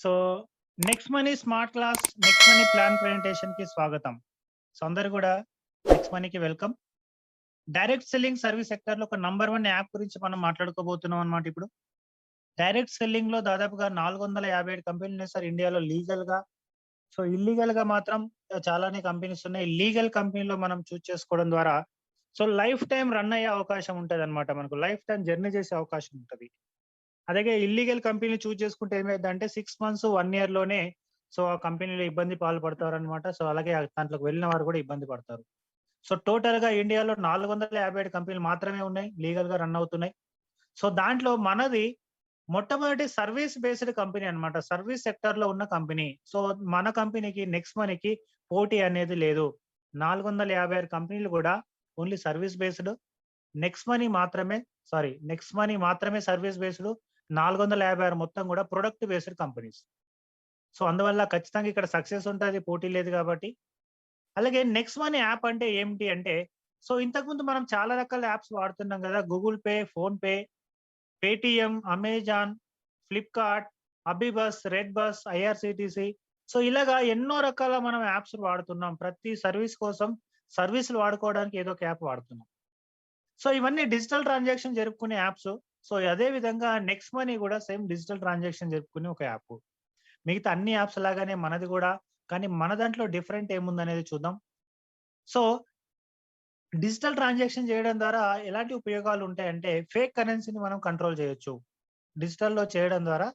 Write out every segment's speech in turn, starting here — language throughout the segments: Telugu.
So, next money smart class, next money plan ప్రెజెంటేషన్‌కి స్వాగతం. సో, అందరూ గూడా నెక్స్ట్ మనీకి వెల్కమ్. డైరెక్ట్ సెల్లింగ్ సర్వీస్ సెక్టార్‌లో ఒక నంబర్ 1 యాప్ గురించి మనం మాట్లాడుకోబోతున్నాం అన్నమాట ఇప్పుడు. డైరెక్ట్ సెల్లింగ్‌లో దాదాపుగా 457 కంపెనీలున్నాయి సార్ ఇండియాలో లీగల్‌గా. సో, ఇల్లీగల్‌గా మాత్రం చాలానే కంపెనీస్ ఉన్నాయి. లీగల్ కంపెనీలో మనం చూజ్ చేసుకోవడం ద్వారా సో, లైఫ్ టైమ్ రన్ అయ్యే అవకాశం ఉంటదన్నమాట మనకు. లైఫ్ టైమ్ జర్నీ చేసే అవకాశం ఉంటది. అలాగే ఇల్లీగల్ కంపెనీని చూజ్ చేసుకుంటే ఏమైద్దంటే 6 మంత్స్, 1 ఇయర్‌లోనే సో, ఆ కంపెనీలో ఇబ్బంది పాల్పడతారనమాట. సో, అలాగే దాంట్లోకి వెళ్ళిన వారు కూడా ఇబ్బంది పడతారు. సో, టోటల్‌గా ఇండియాలో 457 కంపెనీలు మాత్రమే ఉన్నాయి. లీగల్‌గా రన్ అవుతున్నాయి. సో, దాంట్లో మనది మొట్టమొదటి సర్వీస్ బేస్డ్ కంపెనీ అన్నమాట. సర్వీస్ సెక్టార్‌లో ఉన్న కంపెనీ. సో, మన కంపెనీకి నెక్స్ట్ మనీకి పోటీ అనేది లేదు. 456 కంపెనీలు కూడా only service based. Next money మాత్రమే సర్వీస్ బేస్డ్. 456 మొత్తం కూడా ప్రొడక్ట్ బేస్డ్ కంపెనీస్. సో, అందువల్ల ఖచ్చితంగా ఇక్కడ సక్సెస్ ఉంటది. పోటీ లేదు కాబట్టి. అలాగే నెక్స్ట్ మనీ యాప్ అంటే ఏమిటి అంటే, సో, ఇంతకుముందు మనం చాలా రకాల యాప్స్ వాడుతున్నాం గదా! Google Pay, PhonePe, Paytm, Amazon, Flipkart, AbhiBus, red bus, IRCTC. So, ఇలాగా ఎన్నో రకాల మనం యాప్స్ వాడుతున్నాం. ప్రతి సర్వీస్ కోసం సర్వీస్‌లు వాడుకోవడానికి ఏదో ఒక యాప్ వాడుతున్నాం. సో, ఇవన్నీ డిజిటల్ ట్రాన్సాక్షన్ జరుపుకునే యాప్స్. సో, అదే విధంగా నెక్స్ట్ మనీ గూడా సేమ్ డిజిటల్ ట్రాన్సాక్షన్ జరుపుకునే ఒక యాప్. మిగతా అన్ని యాప్స్ లాగానే మనది గూడా, కానీ మన దాంట్లో డిఫరెంట్ ఏముందనేది చూద్దాం. సో, డిజిటల్ ట్రాన్సాక్షన్ చేయడం ద్వారా ఎలాంటి ఉపయోగాలు ఉంటాయంటే, ఫేక్ కరెన్సీని మనం కంట్రోల్ చేయొచ్చు. డిజిటల్‌లో చేయడం ద్వారా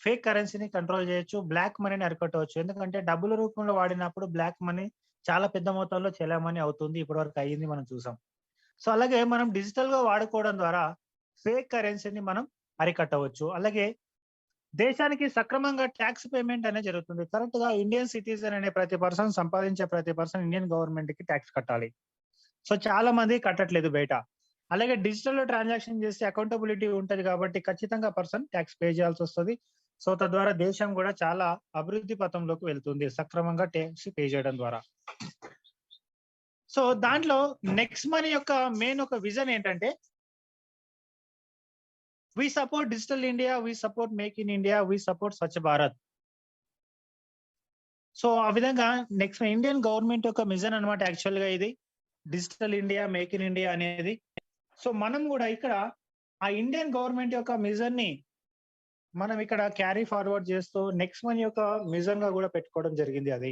ఫేక్ కరెన్సీని కంట్రోల్ చేయొచ్చు. బ్లాక్ మనీని అరికట్టవచ్చు. ఎందుకంటే డబ్బుల రూపంలో వాడినప్పుడు బ్లాక్ మనీ చాలా పెద్ద మొత్తంలో చెలామణి అవుతుంది. ఇప్పటివరకు అయ్యింది మనం చూసాం. సో, అలాగే మనం డిజిటల్‌గా వాడుకోవడం ద్వారా ఫేక్ కరెన్సీని మనం అరికట్టవచ్చు. అలాగే దేశానికి సక్రమంగా టాక్స్ పేమెంట్ అనేది జరుగుతుంది. కరెక్ట్‌గా ఇండియన్ సిటిజన్ అనే ప్రతి పర్సన్ సంపాదించే ప్రతి పర్సన్ ఇండియన్ గవర్నమెంట్‌కి టాక్స్ కట్టాలి. సో, చాలా మంది కట్టట్లేదు బయట. అలాగే డిజిటల్‌లో ట్రాన్సాక్షన్ చేస్తే అకౌంటబిలిటీ ఉంటది కాబట్టి ఖచ్చితంగా పర్సన్ టాక్స్ పే చేయాల్సొస్తది. సో, తద్వారా దేశం గూడా చాలా అభివృద్ధి పథంలోకి వెళ్తుంది. సక్రమంగా టాక్స్ పే చేయడం ద్వారా. సో, దాంట్లో నెక్స్ట్ మనీ యొక్క మెయిన్ ఒక విజన్ ఏంటంటే, we support digital India, we support make in India, we support Swachh Bharat. So, ఆ విధంగా నెక్స్ట్ ఇండియన్ గవర్నమెంట్ యొక్క మిషన్ అన్నమాట యాక్చువల్‌గా ఇది. Digital India, make in India అనేది. సో, మనం గూడా ఇక్కడ ఆ ఇండియన్ గవర్నమెంట్ యొక్క మిషన్‌ని మనం ఇక్కడ క్యారీ ఫార్వర్డ్ చేస్తూ నెక్స్ట్ మనీ యొక్క మిషన్‌గా గూడా పెట్టుకోవడం జరిగింది అది.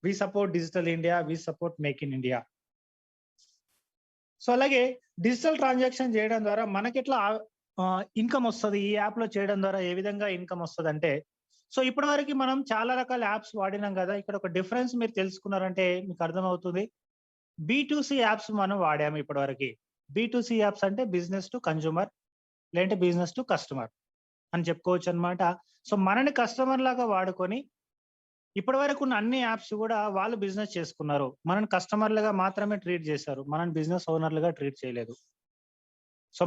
We support digital India, we support make in India. So, అలాగే డిజిటల్ ట్రాన్సాక్షన్ చేయడం ద్వారా మనకెట్లా ఇన్‌కమ్ ఒస్తది. ఈ యాప్‌లో చేయడం ద్వారా ఏ విధంగా ఇన్‌కమ్ ఒస్తదంటే, సో, ఇప్పటివరకి మనం చాలా రకాల యాప్స్ వాడినాం గదా! ఇక్కడ ఒక డిఫరెన్స్ మీరు తెలుసుకున్నారంటే మీకు అర్థమవుతుంది. బీ2సి యాప్స్ మనం వాడాము ఇప్పటివరకి. బీ2సి యాప్స్ అంటే బిజినెస్ టు కన్స్యూమర్ లేదంటే బిజినెస్ టు కస్టమర్ అని చెప్పుకోవచ్చనమాట. సో, మనని కస్టమర్ లాగా వాడుకొని ఇప్పటివరకు ఉన్న అన్ని యాప్స్ గూడా వాళ్ళు బిజినెస్ చేసుకున్నారు. మనని కస్టమర్‌లుగా మాత్రమే ట్రీట్ చేశారు. మనని బిజినెస్ ఓనర్‌లుగా ట్రీట్ చేయలేదు. సో,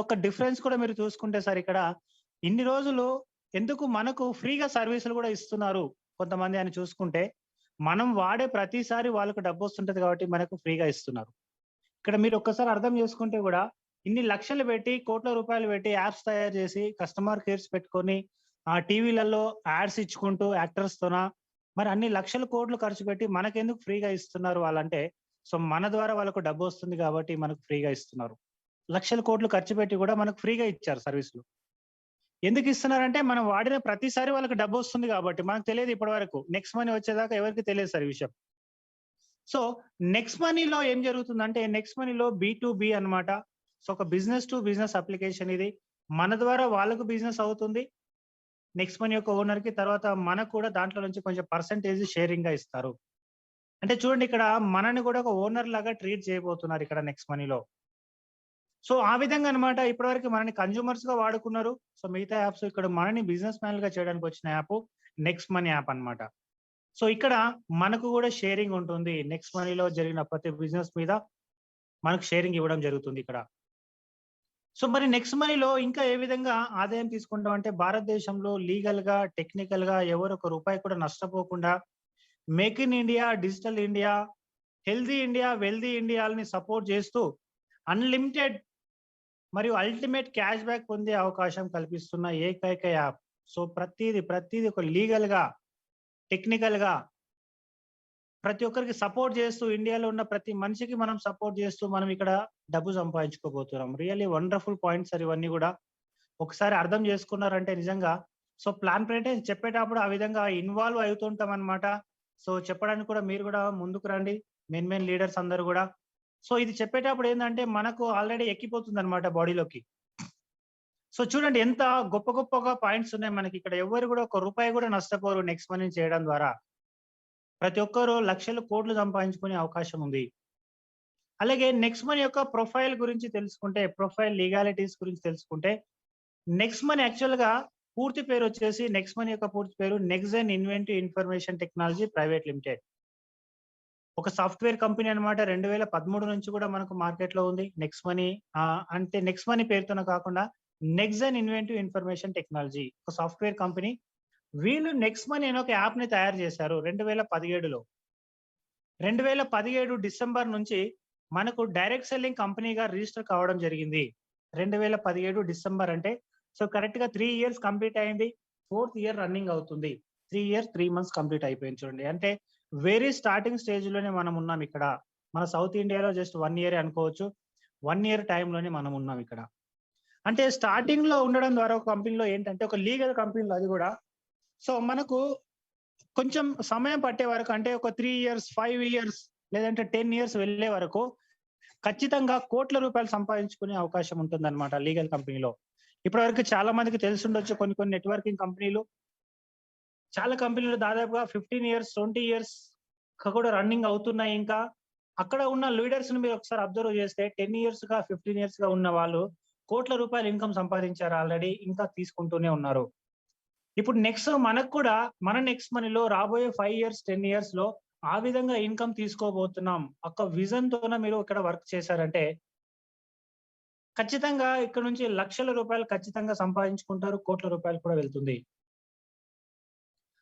ఒక డిఫరెన్స్ కూడా మీరు చూసుకుంటే సార్ ఇక్కడ ఇన్ని రోజులు ఎందుకు మనకు ఫ్రీగా సర్వీసులు గూడా ఇస్తున్నారు కొంతమంది అని చూసుకుంటే, మనం వాడే ప్రతిసారి వాళ్ళకి డబ్బొస్తుంటది కాబట్టి మనకు ఫ్రీగా ఇస్తున్నారు. ఇక్కడ మీరు ఒక్కసారి అర్థం చేసుకుంటే గూడా ఇన్ని లక్షలు పెట్టి, కోట్ల రూపాయలు పెట్టి యాప్స్ తయారు చేసి, కస్టమర్ కేర్స్ పెట్టుకొని, టీవీలలో యాడ్స్ ఇచ్చుకుంటూ యాక్టర్స్‌తోన మరి అన్ని లక్షలు, కోట్లు ఖర్చు పెట్టి మనకెందుకు ఫ్రీగా ఇస్తున్నారు వాళ్ళంటే, సో, మన ద్వారా వాళ్ళకు డబ్బొస్తుంది కాబట్టి మనకు ఫ్రీగా ఇస్తున్నారు. లక్షల కోట్లు ఖర్చు పెట్టి గూడా మనకు ఫ్రీగా ఇచ్చారు సర్వీసులు. ఎందుకిస్తున్నారంటే మనం వాడిన ప్రతిసారి వాళ్ళకి డబ్బొస్తుంది గాబట్టి. మనకు తెలియదు ఇప్పటి వరకు. నెక్స్ట్ మనీ వచ్చేదాకా ఎవరికీ తెలియదు సార్ ఈ విషయం. సో, నెక్స్ట్ మనీలో ఏం జరుగుతుందంటే, నెక్స్ట్ మనీలో బీ2బీ అన్నమాట. సో, ఒక బిజినెస్ టు బిజినెస్ అప్లికేషన్ ఇది. మన ద్వారా వాళ్ళకు బిజినెస్ అవుతుంది. నెక్స్ట్ మనీ యొక్క ఓనర్‌కి. తర్వాత మనకు కూడా దాంట్లో నుంచి కొంచెం పర్సెంటేజ్ షేరింగ్‌గా ఇస్తారు. అంటే చూడండి ఇక్కడ మనని గూడా ఒక ఓనర్ లాగా ట్రీట్ చేయబోతున్నారు ఇక్కడ నెక్స్ట్ మనీలో. సో, ఆ విధంగా అన్నమాట ఇప్పటివరకు మనని కన్స్యూమర్స్‌గా వాడుకున్నారు. సో, మిగతా యాప్స్ ఇక్కడ మనని బిజినెస్ మ్యాన్‌లుగా చేయడానికొచ్చిన యాపు నెక్స్ట్ మనీ యాప్ అన్నమాట. సో, ఇక్కడ మనకు గూడా షేరింగ్ ఉంటుంది. నెక్స్ట్ మనీలో జరిగిన ప్రతి బిజినెస్ మీద మనకు షేరింగ్ ఇవ్వడం జరుగుతుంది ఇక్కడ. సో, మరి నెక్స్ట్ మనీలో ఇంకా ఏ విధంగా ఆదాయం తీసుకుంటాం అంటే భారతదేశంలో లీగల్‌గా, టెక్నికల్‌గా ఎవరు ఒక రూపాయి కూడా నష్టపోకుండా make in India, digital India, healthy India, wealthy ఇండియాలని సపోర్ట్ చేస్తూ అన్‌లిమిటెడ్ మరియు అల్టిమేట్ క్యాష్ బ్యాక్ పొందే అవకాశం కల్పిస్తున్న ఏకైక యాప్ సో ప్రతిది ఒక లీగల్‌గా, టెక్నికల్‌గా ప్రతి ఒక్కరికి సపోర్ట్ చేస్తూ ఇండియాలో ఉన్న ప్రతి మనిషికి మనం సపోర్ట్ చేస్తూ మనం ఇక్కడ డబ్బు సంపాదించుకోబోతున్నాం. రియల్లీ వండర్‌ఫుల్ పాయింట్స్ సార్ ఇవన్నీ గూడా. ఒకసారి అర్థం చేసుకున్నారంటే నిజంగా సో ప్లాన్ ప్రకారం చెప్పేటప్పుడు ఆ విధంగా ఇన్వాల్వ్ అవుతుంటామనమాట. సో చెప్పడానికి కూడా మీరు గూడా ముందుకు రండి. మెయిన్ లీడర్స్ అందరూ గూడా. సో ఇది చెప్పేటప్పుడు ఏందంటే మనకు ఆల్రెడీ ఎక్కిపోతుందనమాట బాడీలోకి. సో చూడండి ఎంత గొప్పగా పాయింట్స్ ఉన్నాయి మనకి ఇక్కడ. ఎవ్వరు గూడా ఒక్క రూపాయి గూడా నష్టపోరు నెక్స్ట్ మనీ చేయడం ద్వారా. ప్రతి ఒక్కరు లక్షలు, కోట్లు సంపాదించుకునే అవకాశం ఉంది. అలాగే నెక్స్ట్ మనీ యొక్క ప్రొఫైల్ గురించి తెలుసుకుంటే, ప్రొఫైల్ లీగాలిటీస్ గురించి తెలుసుకుంటే, నెక్స్ట్ మనీ యాక్చువల్‌గా పూర్తి పేరొచ్చేసి నెక్స్ట్ మనీ యొక్క పూర్తి పేరు Nexen inventive information technology private limited. ఒక సాఫ్ట్‌వేర్ కంపెనీ అన్నమాట. 2013 నుంచి కూడా మనకు మార్కెట్‌లో ఉంది. నెక్స్ట్ మనీ అంటే నెక్స్ట్ మనీ పేరుతోనే కాకుండా నెక్సెన్ ఇన్వెంటివ్ ఇన్ఫర్మేషన్ టెక్నాలజీ ఒక సాఫ్ట్‌వేర్ కంపెనీ. వీళ్ళు నెక్స్ట్ మనీ అనే ఒక యాప్‌ని తయారు చేశారు 2017లో. 2017 డిసెంబర్ నుంచి మనకు డైరెక్ట్ సెల్లింగ్ కంపెనీగా రిజిస్టర్ కావడం జరిగింది. 2017 డిసెంబర్ అంటే సో కరెక్ట్‌గా 3 ఇయర్స్ కంప్లీట్ అయింది. 4థ్ ఇయర్ రన్నింగ్ అవుతుంది. 3 ఇయర్స్ 3 మంత్స్ కంప్లీట్ అయిపోయింది చూడండి. అంటే వెరీ స్టార్టింగ్ స్టేజ్‌లోనే మనం ఉన్నాం ఇక్కడ. మన సౌత్ ఇండియాలో జస్ట్ 1 ఇయరే అనుకోవచ్చు. 1 ఇయర్ టైమ్‌లోనే మనం ఉన్నాం ఇక్కడ. అంటే స్టార్టింగ్‌లో ఉండడం ద్వారా ఒక కంపెనీలో ఏంటంటే ఒక లీగల్ కంపెనీలో అది కూడా సో మనకు కొంచెం సమయం పట్టే వరకు అంటే ఒక 3 ఇయర్స్, 5 ఇయర్స్ లేదంటే 10 ఇయర్స్ వెళ్ళే వరకు ఖచ్చితంగా కోట్ల రూపాయలు సంపాదించుకునే అవకాశం ఉంటుందన్నమాట లీగల్ కంపెనీలో. ఇప్పటివరకు చాలా మందికి తెలిసుండొచ్చు కొన్ని నెట్వర్కింగ్ కంపెనీలు. చాలా కంపెనీలు దాదాపుగా 15 ఇయర్స్, 20 ఇయర్స్ కూడా రన్నింగ్ అవుతున్నాయి ఇంకా. అక్కడ ఉన్న లీడర్స్‌ని మీరు ఒకసారి అబ్జర్వ్ చేస్తే 10 ఇయర్స్‌గా, 15 ఇయర్స్‌గా ఉన్న వాళ్ళు కోట్ల రూపాయలు ఇన్‌కమ్ సంపాదించారు ఆల్రెడీ. ఇంకా తీసుకుంటూనే ఉన్నారు. ఇప్పుడు నెక్స్ట్ మనకు కూడా మన నెక్స్ట్ మనీలో రాబోయే 5 ఇయర్స్, 10 ఇయర్స్‌లో ఆ విధంగా ఇన్‌కమ్ తీసుకోబోతున్నాం. ఒక విజన్‌తోన మీరు ఇక్కడ వర్క్ చేశారంటే ఖచ్చితంగా ఇక్కడ నుంచి లక్షల రూపాయలు ఖచ్చితంగా సంపాదించుకుంటారు. కోట్ల రూపాయలు కూడా వెళ్తుంది.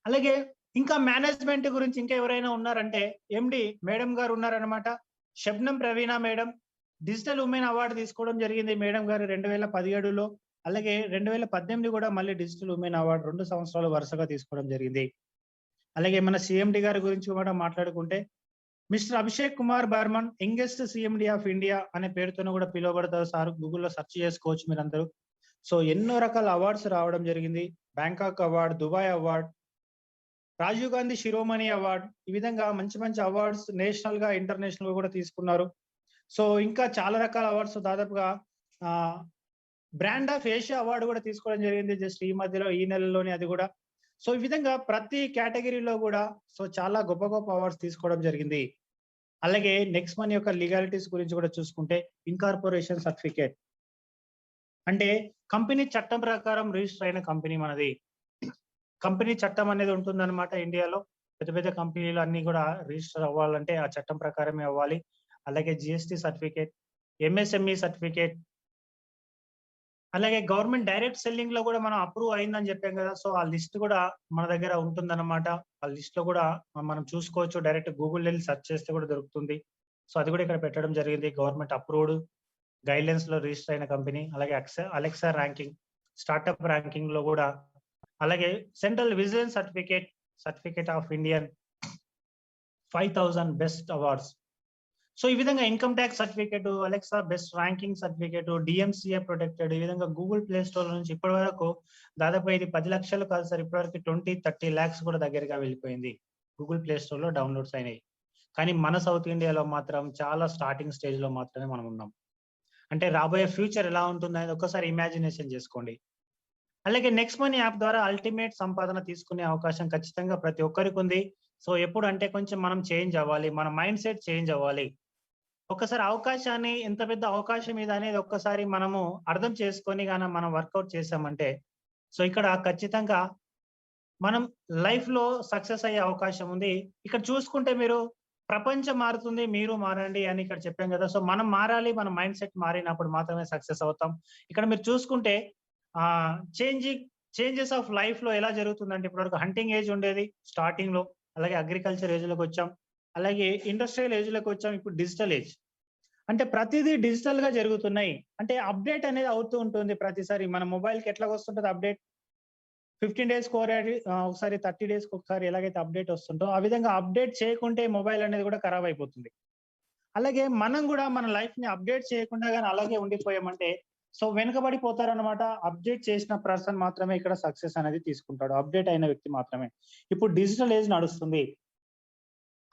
అలాగే ఇంకా మేనేజ్‌మెంట్ గురించి ఇంకా ఎవరైనా ఉన్నారంటే ఎండీ మేడం గారు ఉన్నారన్నమాట. షబ్నం ప్రవీణ మేడం. డిజిటల్ ఉమెన్ అవార్డ్ తీసుకోవడం జరిగింది మేడం గారు 2017లో. అలాగే 2018 కూడా మళ్ళీ డిజిటల్ ఉమెన్ అవార్డ్ 2 సంవత్సరాలు వరుసగా తీసుకోవడం జరిగింది. అలాగే మన సీఎండీ గారి గురించి కూడా మాట్లాడుకుంటే mister Abhishek Kumar Burman youngest CMD of India అనే పేరుతోనే కూడా పిలువబడతారు సార్. గూగుల్‌లో సెర్చ్ చేసుకోవచ్చు మీరందరూ. సో ఎన్నో రకాల అవార్డ్స్ రావడం జరిగింది. Bangkok award, Dubai award, Rajiv Gandhi Shiromani award ఈ విధంగా మంచి అవార్డ్స్ నేషనల్‌గా, ఇంటర్నేషనల్‌గా కూడా తీసుకున్నారు. సో ఇంకా చాలా రకాల అవార్డ్స్ దాదాపుగా ఆహ్, బ్రాండ్ ఆఫ్ ఏషియా అవార్డ్ కూడా తీసుకోవడం జరిగింది. జస్ట్ ఈ మధ్యలో ఈ నెలలోనే అది కూడా. సో ఈ విధంగా ప్రతి కేటగిరీలో కూడా సో చాలా గొప్ప అవార్డ్స్ తీసుకోవడం జరిగింది. అలాగే నెక్స్ట్ మనీ యొక్క లీగాలిటీస్ గురించి కూడా చూసుకుంటే ఇన్కార్పొరేషన్ సర్టిఫికేట్ అంటే కంపెనీ చట్టం ప్రకారం రిజిస్టర్ అయిన కంపెనీ మనది. కంపెనీ చట్టం అనేది ఉంటుందన్నమాట ఇండియాలో. పెద్ద కంపెనీలు అన్ని కూడా రిజిస్టర్ అవ్వాలంటే ఆ చట్టం ప్రకారమే అవ్వాలి. అలాగే జీఎస్టీ సర్టిఫికేట్, ఎంఎస్ఎంఈ సర్టిఫికేట్, అలాగే గవర్నమెంట్ డైరెక్ట్ సెల్లింగ్ లో కూడా మనం అప్రూవ్ అయిందని చెప్పాం కదా. సో ఆ లిస్ట్ కూడా మన దగ్గర ఉంటుందన్నమాట. ఆ లిస్ట్ లో కూడా మనం చూసుకోవచ్చు. డైరెక్ట్ గూగుల్ వెళ్ళి సెర్చ్ చేస్తే కూడా దొరుకుతుంది. సో అది కూడా ఇక్కడ పెట్టడం జరిగింది. గవర్నమెంట్ అప్రూవ్డ్ గైడ్లైన్స్ లో రిజిస్టర్ అయిన కంపెనీ. అలాగే అలెక్సా ర్యాంకింగ్, స్టార్ట్అప్ ర్యాంకింగ్ లో కూడా, అలాగే central vigilance certificate of Indian 5000 best awards. So ఈ విధంగా income tax certificate, Alexa best ranking certificate, DMCA protected, ఈ విధంగా గూగుల్ ప్లే స్టోర్ నుంచి ఇప్పటి వరకు దాదాపు ఇది 10 లక్షలు కాదు సార్. ఇప్పటివరకు 20-30 లాక్స్ కూడా దగ్గరగా వెళ్ళిపోయింది. గూగుల్ ప్లే స్టోర్ లో డౌన్లోడ్స్ అయినాయి. కానీ మన సౌత్ ఇండియాలో మాత్రం చాలా స్టార్టింగ్ స్టేజ్ లో మాత్రమే మనం ఉన్నాం. అంటే రాబోయే ఫ్యూచర్ ఎలా ఉంటుందనేది ఒక్కసారి ఇమాజినేషన్ చేసుకోండి. అలాగే నెక్స్ట్ మనీ యాప్ ద్వారా అల్టిమేట్ సంపాదన తీసుకునే అవకాశం ఖచ్చితంగా ప్రతి ఒక్కరికి ఉంది. సో ఎప్పుడు అంటే కొంచెం మనం చేంజ్ అవ్వాలి. మన మైండ్ సెట్ చేంజ్ అవ్వాలి. ఒక్కసారి అవకాశాన్ని ఎంత పెద్ద అవకాశం ఇది అనేది ఒక్కసారి మనము అర్థం చేసుకొని మనం వర్కౌట్ చేసామంటే సో ఇక్కడ ఖచ్చితంగా మనం లైఫ్ లో సక్సెస్ అయ్యే అవకాశం ఉంది. ఇక్కడ చూసుకుంటే మీరు ప్రపంచం మారుతుంది, మీరు మారండి అని ఇక్కడ చెప్పాం కదా. సో మనం మారాలి, మన మైండ్ సెట్ మారినప్పుడు మాత్రమే సక్సెస్ అవుతాం. ఇక్కడ మీరు చూసుకుంటే ఆ చేంజెస్ ఆఫ్ లైఫ్ లో ఎలా జరుగుతుందంటే ఇప్పటివరకు హంటింగ్ ఏజ్ ఉండేది స్టార్టింగ్ లో, అలాగే అగ్రికల్చర్ ఏజ్ లోకి వచ్చాం, అలాగే ఇండస్ట్రియల్ ఏజ్ లోకి వచ్చాం, ఇప్పుడు డిజిటల్ ఏజ్. అంటే ప్రతిదీ డిజిటల్ గా జరుగుతున్నాయి. అంటే అప్డేట్ అనేది అవుతూ ఉంటుంది ప్రతిసారి. మన మొబైల్ కి ఎట్లా వస్తుంటది అప్డేట్. 15 డేస్‌కి ఒకసారి 30 డేస్‌కి ఒకసారి ఎలాగైతే అప్డేట్ వస్తుందో, ఆ విధంగా అప్డేట్ చేయకుంటే మొబైల్ అనేది కూడా ఖరాబ్ అయిపోతుంది. అలాగే మనం కూడా మన లైఫ్‌ని అప్డేట్ చేయకుండా గాని అలాగే ఉండిపోయామంటే, సో వెనకబడిపోతారనమాట. అప్డేట్ చేసిన పర్సన్ మాత్రమే ఇక్కడ సక్సెస్ అనేది తీసుకుంటాడు. అప్డేట్ అయిన వ్యక్తి మాత్రమే. ఇప్పుడు డిజిటల్ ఏజ్ నడుస్తుంది.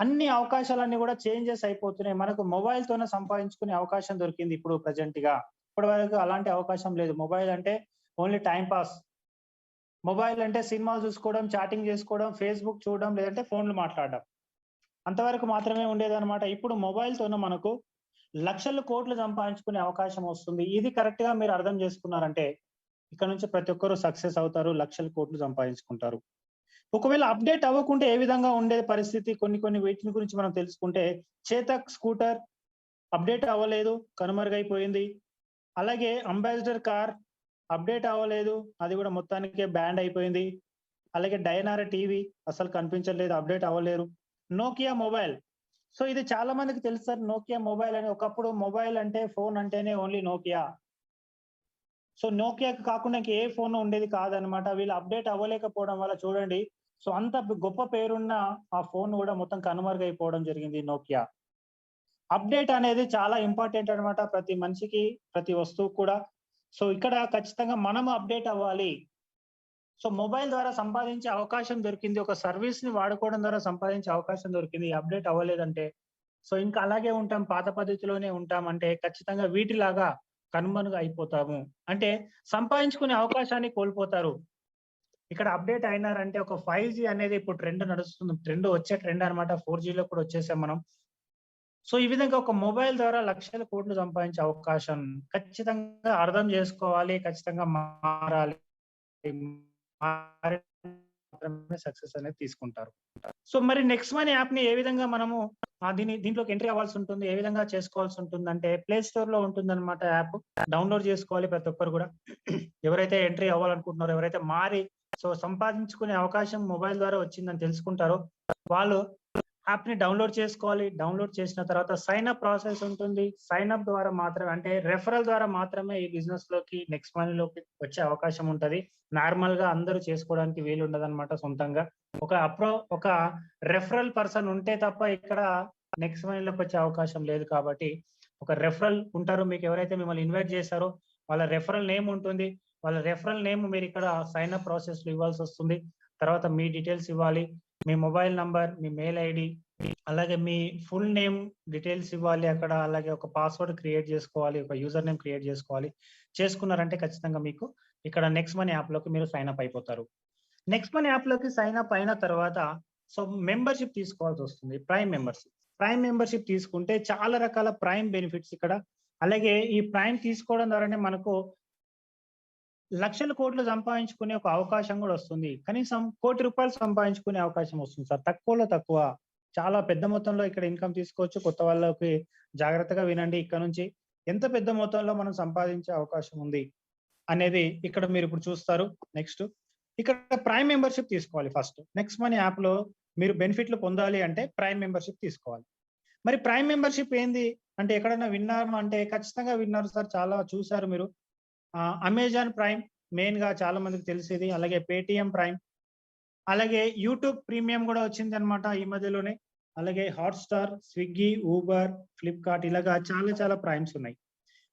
అన్ని అవకాశాలన్నీ కూడా చేంజెస్ అయిపోతున్నాయి. మనకు మొబైల్‌తోనే సంపాదించుకునే అవకాశం దొరికింది ఇప్పుడు ప్రెజెంట్‌గా. ఇప్పటివరకు అలాంటి అవకాశం లేదు. మొబైల్ అంటే ఓన్లీ టైమ్ పాస్. మొబైల్ అంటే సినిమాలు చూసుకోవడం, చాటింగ్ చేసుకోవడం, ఫేస్‌బుక్ చూడడం, లేదంటే ఫోన్‌లు మాట్లాడడం. అంతవరకు మాత్రమే ఉండేదన్నమాట. ఇప్పుడు మొబైల్‌తోనే మనకు లక్షలు, కోట్లు సంపాదించుకునే అవకాశం వస్తుంది. ఇది కరెక్ట్‌గా మీరు అర్థం చేసుకున్నారంటే, ఇక నుంచి ప్రతి ఒక్కరు సక్సెస్ అవుతారు. లక్షలు, కోట్లు సంపాదించుకుంటారు. ఒకవేళ అప్డేట్ అవ్వకుంటే ఏ విధంగా ఉండే పరిస్థితి కొన్ని వీటిని గురించి మనం తెలుసుకుంటే, చేతక్ స్కూటర్ అప్డేట్ అవ్వలేదు, కనుమరుగైపోయింది. అలాగే అంబాసిడర్ కార్ అప్డేట్ అవ్వలేదు, అది కూడా మొత్తానికే బ్యాన్ అయిపోయింది. అలాగే డయనారా టీవీ అసలు కనిపించట్లేదు, అప్డేట్ అవ్వలేరు. Nokia mobile. సో ఇది చాలా మందికి తెలుసు సార్, నోకియా మొబైల్ అని. ఒకప్పుడు మొబైల్ అంటే, ఫోన్ అంటేనే ఓన్లీ నోకియా. సో నోకియాకి కాకుండా ఇంక ఏ ఫోన్ ఉండేది కాదనమాట. వీళ్ళు అప్డేట్ అవ్వలేకపోవడం వల్ల చూడండి, సో అంత గొప్ప పేరున్న ఆ ఫోన్ కూడా మొత్తం కనుమరుగైపోవడం జరిగింది నోకియా. అప్డేట్ అనేది చాలా ఇంపార్టెంట్ అనమాట. ప్రతి మనిషికి, ప్రతి వస్తువుకి కూడా. సో ఇక్కడ ఖచ్చితంగా మనం అప్డేట్ అవ్వాలి. సో మొబైల్ ద్వారా సంపాదించే అవకాశం దొరికింది. ఒక సర్వీస్‌ని వాడుకోవడం ద్వారా సంపాదించే అవకాశం దొరికింది. అప్డేట్ అవ్వలేదంటే, సో ఇంకా అలాగే ఉంటాం. పాత పద్ధతిలోనే ఉంటాం అంటే ఖచ్చితంగా వీటిలాగా కనుమరుగు అయిపోతాము. అంటే సంపాదించుకునే అవకాశాన్ని కోల్పోతారు. ఇక్కడ అప్డేట్ అయినారంటే ఒక 5జీ అనేది ఇప్పుడు ట్రెండ్ నడుస్తుంది. వచ్చే ట్రెండ్ అన్నమాట. 4జీలో కూడా వచ్చేసాం మనం. సో ఈ విధంగా ఒక మొబైల్ ద్వారా లక్షల కోట్లు సంపాదించే అవకాశం ఖచ్చితంగా అర్థం చేసుకోవాలి. ఖచ్చితంగా మారాలి. మారి మాత్రమే సక్సెస్ అనేది తీసుకుంటారు. సో మరి నెక్స్ట్ మనీ యాప్‌ని ఏ విధంగా మనము దీంట్లోకి ఎంట్రీ అవ్వాల్సి ఉంటుంది? ఏ విధంగా చేసుకోవాల్సి ఉంటుందంటే, ప్లే స్టోర్‌లో ఉంటుందన్నమాట యాప్. డౌన్‌లోడ్ చేసుకోవాలి ప్రతి ఒక్కరు కూడా. ఎవరైతే ఎంట్రీ అవ్వాలనుకుంటున్నారో, ఎవరైతే మారి సో సంపాదించుకునే అవకాశం మొబైల్ ద్వారా వచ్చిందని తెలుసుకుంటారో, వాళ్ళు యాప్‌ని డౌన్‌లోడ్ చేసుకోవాలి. డౌన్‌లోడ్ చేసిన తర్వాత సైన్ అప్ ప్రాసెస్ ఉంటుంది. సైన్ అప్ ద్వారా మాత్రమే, అంటే రెఫరల్ ద్వారా మాత్రమే ఈ బిజినెస్‌లోకి, నెక్స్ట్ మనీలోకి వచ్చే అవకాశం ఉంటది. నార్మల్‌గా అందరూ చేసుకోవడానికి వీలుండదనమాట సొంతంగా. ఒక రెఫరల్ పర్సన్ ఉంటే తప్ప ఇక్కడ నెక్స్ట్ మనీలోకి వచ్చే అవకాశం లేదు కాబట్టి, ఒక రెఫరల్ ఉంటారు. మీకు ఎవరైతే మిమ్మల్ని ఇన్వైట్ చేశారో వాళ్ళ రెఫరల్ నేమ్ ఉంటుంది. వాళ్ళ రెఫరల్ నేమ్ మీరిక్కడ సైన్ అప్ ప్రాసెస్‌లో ఇవ్వాల్సొస్తుంది. తర్వాత మీ డీటెయిల్స్ ఇవ్వాలి. మీ మొబైల్ నంబర్, మీ మెయిల్ ఐడీ, అలాగే మీ ఫుల్ నేమ్ డీటెయిల్స్ ఇవ్వాలి అక్కడ. అలాగే ఒక పాస్వర్డ్ క్రియేట్ చేసుకోవాలి. ఒక యూజర్ నేమ్ క్రియేట్ చేసుకోవాలి. చేసుకున్నారంటే ఖచ్చితంగా మీకు ఇక్కడ నెక్స్ట్ మనీ యాప్‌లోకి మీరు సైన్ అప్ అయిపోతారు. నెక్స్ట్ మనీ యాప్‌లోకి సైన్ అప్ అయిన తర్వాత సో మెంబర్‌షిప్ తీసుకోవాల్సొస్తుంది. Prime membership. ప్రైమ్ మెంబర్‌షిప్ తీసుకుంటే చాలా రకాల ప్రైమ్ బెనిఫిట్స్ ఇక్కడ. అలాగే ఈ ప్రైమ్ తీసుకోవడం ద్వారానే మనకు లక్షల కోట్లు సంపాదించుకునే ఒక అవకాశం గూడా వస్తుంది. కనీసం ₹1,00,00,000 సంపాదించుకునే అవకాశం వస్తుంది సార్. తక్కువలో తక్కువ. చాలా పెద్ద మొత్తంలో ఇక్కడ ఇన్‌కమ్ తీసుకోవచ్చు. కొత్త వాళ్ళకి జాగ్రత్తగా వినండి. ఇక్కడ నుంచి ఎంత పెద్ద మొత్తంలో మనం సంపాదించే అవకాశం ఉంది అనేది ఇక్కడ మీరిప్పుడు చూస్తారు. నెక్స్ట్ ఇక్కడ ప్రైమ్ మెంబర్‌షిప్ తీసుకోవాలి ఫస్ట్. నెక్స్ట్ మనీ యాప్‌లో మీరు బెనిఫిట్‌లు పొందాలి అంటే ప్రైమ్ మెంబర్‌షిప్ తీసుకోవాలి. మరి ప్రైమ్ మెంబర్‌షిప్ ఏంది? అంటే ఎక్కడైనా విన్నారా అంటే ఖచ్చితంగా విన్నారు సార్. చాలా చూసారు మీరు. అమెజాన్ ప్రైమ్ మెయిన్‌గా చాలా మందికి తెలిసేది. అలాగే పేటీఎం ప్రైమ్, అలాగే యూట్యూబ్ ప్రీమియం గూడా వచ్చిందన్నమాట ఈ మధ్యలోనే. అలాగే హాట్‌స్టార్, స్విగ్గీ, ఊబర్, ఫ్లిప్‌కార్ట్ ఇలాగా చాలా ప్రైమ్స్ ఉన్నాయి.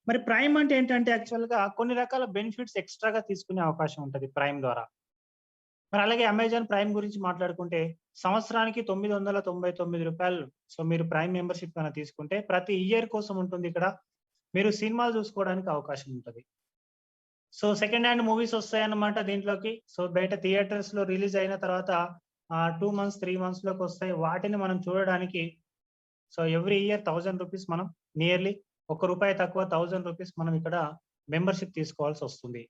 మరి ప్రైమ్ అంటే ఏంటంటే యాక్చువల్‌గా కొన్ని రకాల బెనిఫిట్స్ ఎక్స్‌ట్రాగా తీసుకునే అవకాశం ఉంటది ప్రైమ్ ద్వారా. మరి అలాగే అమెజాన్ ప్రైమ్ గురించి మాట్లాడుకుంటే సంవత్సరానికి రూ. 999 సో మీరు ప్రైమ్ మెంబర్‌షిప్ గనక తీసుకుంటే ప్రతి ఇయర్ కోసం ఉంటుంది ఇక్కడ. మీరు సినిమాలు చూసుకోవడానికి అవకాశం ఉంటది. సో సెకండ్ హ్యాండ్ మూవీస్ వస్తాయన్నమాట దీంట్లోకి. సో బయట థియేటర్స్‌లో రిలీజ్ అయిన తర్వాత 2 మంత్స్, 3 మంత్స్‌లోకి వస్తాయి. వాటిని మనం చూడడానికి సో ఎవ్రీ ఇయర్ రూ. 1000 మనం నియర్లీ రూ. 1 తక్కువ రూ. 1000 మనం ఇక్కడ మెంబర్‌షిప్ తీసుకోవాల్సొస్తుంది.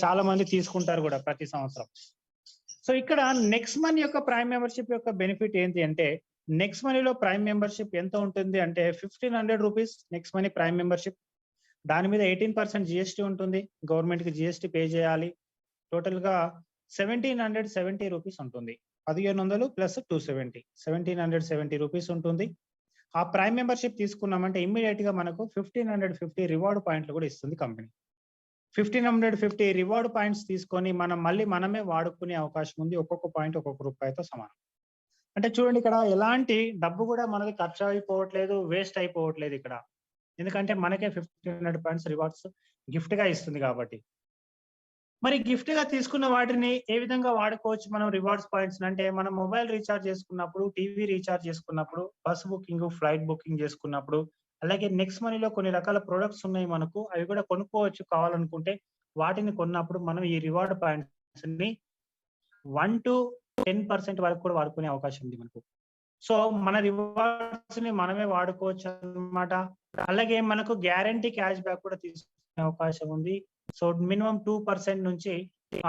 చాలా మంది తీసుకుంటారు గూడా ప్రతి సంవత్సరం. సో ఇక్కడ నెక్స్ట్ మనీ యొక్క ప్రైమ్ మెంబర్‌షిప్ యొక్క బెనిఫిట్ ఏంటి అంటే, నెక్స్ట్ మనీలో ప్రైమ్ మెంబర్‌షిప్ ఎంత ఉంటుంది అంటే రూ. 1,500 నెక్స్ట్ మనీ ప్రైమ్ మెంబర్‌షిప్. దాని మీద 18% జీఎస్టీ ఉంటుంది. గవర్నమెంట్‌కి జీఎస్టీ పే చేయాలి. టోటల్‌గా రూ. 1,770 ఉంటుంది. 1,500 ప్లస్ 270 రూ. 1,770 ఉంటుంది. ఆ ప్రైమ్ మెంబర్‌షిప్ తీసుకున్నామంటే ఇమ్మీడియేట్‌గా మనకు 1,550 రివార్డ్ పాయింట్లు కూడా ఇస్తుంది కంపెనీ. 1550 రివార్డ్ పాయింట్స్ తీసుకొని మనం మళ్ళీ మనమే వాడుకునే అవకాశం ఉంది. ఒక్కొక్క పాయింట్ ఒక్కొక్క రూపాయితో సమానం. అంటే చూడండి ఇక్కడ ఎలాంటి డబ్బు కూడా మనది ఖర్చు అయిపోవట్లేదు, వేస్ట్ అయిపోవట్లేదు ఇక్కడ. ఎందుకంటే మనకే 1500 పాయింట్స్ రివార్డ్స్ గిఫ్ట్‌గా ఇస్తుంది కాబట్టి. మరి గిఫ్ట్‌గా తీసుకున్న వాటిని ఏ విధంగా వాడుకోవచ్చు మనం రివార్డ్స్ పాయింట్స్‌ని అంటే మనం మొబైల్ రీచార్జ్ చేసుకున్నప్పుడు, టీవీ రీచార్జ్ చేసుకున్నప్పుడు, బస్ బుకింగ్, ఫ్లైట్ బుకింగ్ చేసుకున్నప్పుడు, అలాగే నెక్స్ట్ మనీలో కొన్ని రకాల ప్రొడక్ట్స్ ఉన్నాయి మనకు. అవి కూడా కొనుక్కోవచ్చు కావాలనుకుంటే. వాటిని కొన్నప్పుడు మనం ఈ రివార్డ్ పాయింట్స్‌ని 1-10% వరకు కూడా వాడుకునే అవకాశం ఉంది మనకు. సో, మన రివార్డ్స్‌ని మనమే వాడుకోవచ్చన్నమాట. అలాగే మనకు గ్యారంటీ క్యాష్ బ్యాక్ కూడా తీసుకునే అవకాశం ఉంది. సో, మినిమమ్ 2% నుంచి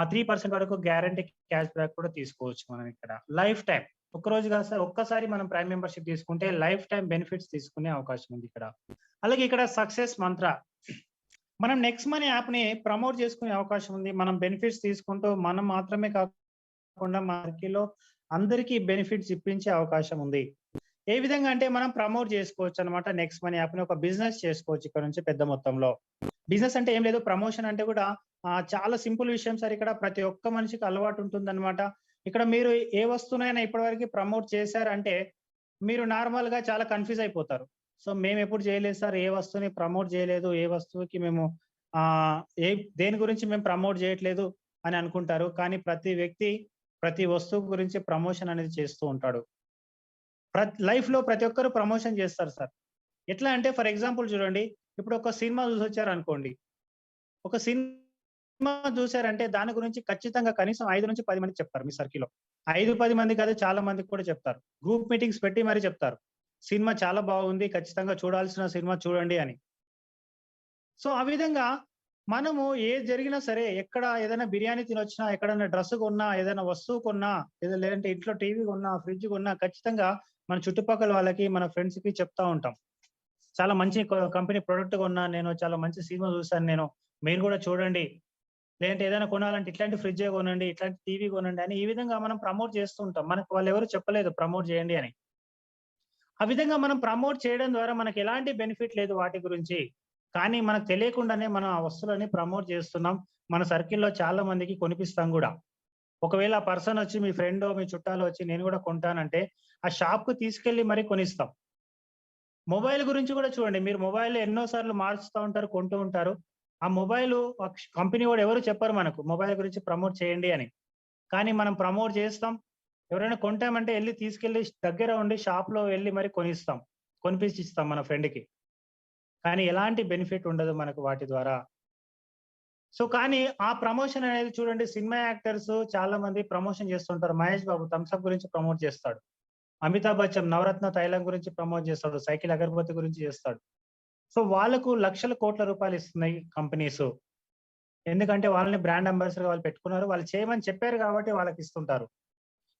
3% వరకు గ్యారంటీ క్యాష్ బ్యాక్ కూడా తీసుకోవచ్చు మనం ఇక్కడ. లైఫ్ టైమ్ ఒక్కరోజు కాదు సార్, ఒక్కసారి మనం ప్రైమ్ మెంబర్‌షిప్ తీసుకుంటే లైఫ్ టైమ్ బెనిఫిట్స్ తీసుకునే అవకాశం ఉంది ఇక్కడ. అలాగే ఇక్కడ సక్సెస్ మంత్ర. మనం నెక్స్ట్ మనీ యాప్‌ని ప్రమోట్ చేసుకునే అవకాశం ఉంది. మనం బెనిఫిట్స్ తీసుకుంటూ మనం మాత్రమే కాకుండా మార్కెట్‌లో అందరికీ బెనిఫిట్స్ ఇప్పించే అవకాశం ఉంది. ఏ విధంగా అంటే మనం ప్రమోట్ చేసుకోవచ్చు అన్నమాట. నెక్స్ట్ మనీ యాప్‌ని ఒక బిజినెస్ చేసుకోవచ్చు ఇక్కడ నుంచి పెద్ద మొత్తంలో. బిజినెస్ అంటే ఏం లేదు, ప్రమోషన్ అంటే కూడా చాలా సింపుల్ విషయం సార్. ఇక్కడ ప్రతి ఒక్క మనిషికి అలవాటు ఉంటుందన్నమాట. ఇక్కడ మీరు ఏ వస్తువునైనా ఇప్పటివరకు ప్రమోట్ చేశారంటే మీరు నార్మల్‌గా చాలా కన్‌ఫ్యూజ్ అయిపోతారు. సో, మేమెప్పుడు చేయలేదు సార్, ఏ వస్తువుని ప్రమోట్ చేయలేదు, ఏ వస్తువుకి మేము ఆహ్, ఏ దేని గురించి మేము ప్రమోట్ చేయట్లేదు అని అనుకుంటారు. కానీ ప్రతి వ్యక్తి ప్రతి వస్తువు గురించి ప్రమోషన్ అనేది చేస్తూ ఉంటాడు. లైఫ్‌లో ప్రతి ఒక్కరు ప్రమోషన్ చేస్తారు సార్. ఎట్లా అంటే ఫర్ ఎగ్జాంపుల్ చూడండి, ఇప్పుడు ఒక సినిమా చూసొచ్చారనుకోండి. ఒక సినిమా చూసారంటే దాని గురించి ఖచ్చితంగా కనీసం 5-10 మందికి చెప్తారు మీ సర్కిల్‌లో. 5, 10 మంది కాదు, చాలా మందికి కూడా చెప్తారు. గ్రూప్ మీటింగ్స్ పెట్టి మరీ చెప్తారు. సినిమా చాలా బాగుంది, ఖచ్చితంగా చూడాల్సిన సినిమా చూడండి అని. సో, ఆ విధంగా మనము ఏది జరిగినా సరే, ఎక్కడ ఏదైనా బిర్యానీ తినొచ్చినా, ఎక్కడైనా డ్రెస్ కొన్నా, ఏదైనా వస్తువు కొన్నా, లేదంటే ఇంట్లో టీవీ కొన్నా, ఫ్రిడ్జ్ కొన్నా ఖచ్చితంగా మన చుట్టుపక్కల వాళ్ళకి, మన ఫ్రెండ్స్‌కి చెప్తా ఉంటాం. చాలా మంచి కంపెనీ ప్రొడక్ట్ కొన్నాను నేను, చాలా మంచి సినిమా చూసాను నేను, మీరు కూడా చూడండి. లేదంటే ఏదైనా కొనాలంటే ఇట్లాంటి ఫ్రిడ్జే కొనండి, ఇట్లాంటి టీవీ కొనండి అని ఈ విధంగా మనం ప్రమోట్ చేస్తూ ఉంటాం. మనకు వాళ్ళెవరు చెప్పలేదు ప్రమోట్ చేయండి అని. ఆ విధంగా మనం ప్రమోట్ చేయడం ద్వారా మనకు ఎలాంటి బెనిఫిట్ లేదు వాటి గురించి. కానీ మనకు తెలియకుండానే మనం ఆ వస్తువులని ప్రమోట్ చేస్తున్నాం. మన సర్కిల్‌లో చాలా మందికి కొనిపిస్తాం గూడా. ఒకవేళ ఆ పర్సన్ వచ్చి మీ ఫ్రెండో, మీ చుట్టాలో వచ్చి నేను గూడా కొంటానంటే, ఆ షాప్‌కి తీసుకెళ్ళి మరి కొనిస్తాం. మొబైల్ గురించి కూడా చూడండి. మీరు మొబైల్ ఎన్నో సార్లు మారుస్తా ఉంటారు, కొంటూ ఉంటారు. ఆ మొబైలు కంపెనీ వాడు ఎవరు చెప్పరు మనకు మొబైల్ గురించి ప్రమోట్ చేయండి అని. కానీ మనం ప్రమోట్ చేస్తాం. ఎవరైనా కొంటామంటే ఎళ్లి తీసుకెళ్ళి దగ్గర ఉండి షాప్‌లో వెళ్లి మరి కొనిస్తాం. కొనిపించిస్తాం మన ఫ్రెండ్‌కి. కానీ ఎలాంటి బెనిఫిట్ ఉండదు మనకు వాటి ద్వారా. సో, కానీ ఆ ప్రమోషన్ అనేది చూడండి, సినిమా యాక్టర్స్ చాలా మంది ప్రమోషన్ చేస్తుంటారు. మహేష్ బాబు థమ్స్ అప్ గురించి ప్రమోట్ చేస్తాడు. అమితాబ్ బచ్చన్ నవరత్న తైలం గురించి ప్రమోట్ చేస్తాడు. సైకిల్ అగరబత్తి గురించి చేస్తాడు. సో, వాళ్ళకు లక్షల కోట్ల రూపాయలు ఇస్తున్నాయి కంపెనీసు. ఎందుకంటే వాళ్ళని బ్రాండ్ అంబాసిడర్‌గా వాళ్ళు పెట్టుకున్నారు. వాళ్ళు చేయమని చెప్పారు కాబట్టి వాళ్ళకిస్తుంటారు.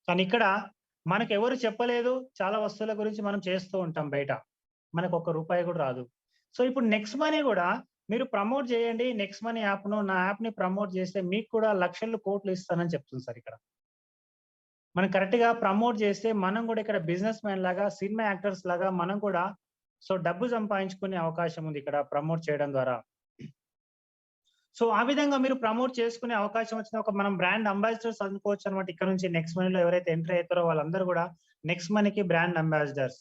కానీ ఇక్కడ మనకెవరు చెప్పలేదు. చాలా వస్తువుల గురించి మనం చేస్తూ ఉంటాం బయట. మనకొక్క రూపాయి కూడా రాదు. సో, ఇప్పుడు నెక్స్ట్ మనీ గూడా మీరు ప్రమోట్ చేయండి. నెక్స్ట్ మనీ యాప్‌ను, నా యాప్‌ని ప్రమోట్ చేస్తే మీకు కూడా లక్షలు, కోట్లు ఇస్తానని చెప్తుంది సార్ ఇక్కడ. మనం కరెక్ట్‌గా ప్రమోట్ చేస్తే మనం గూడా ఇక్కడ బిజినెస్ మ్యాన్ లాగా, సినిమా యాక్టర్స్ లాగా మనం కూడా సో, డబ్బు సంపాదించుకునే అవకాశం ఉంది ఇక్కడ ప్రమోట్ చేయడం ద్వారా. సో, ఆ విధంగా మీరు ప్రమోట్ చేసుకునే అవకాశం వచ్చిన ఒక మనం బ్రాండ్ అంబాసిడర్స్ అనుకోవచ్చనమాట. ఇక్కడ నుంచి నెక్స్ట్ మనీలో ఎవరైతే ఎంటర్ అయితారో వాళ్ళందరూ గూడా నెక్స్ట్ మనీకి బ్రాండ్ అంబాసిడర్స్.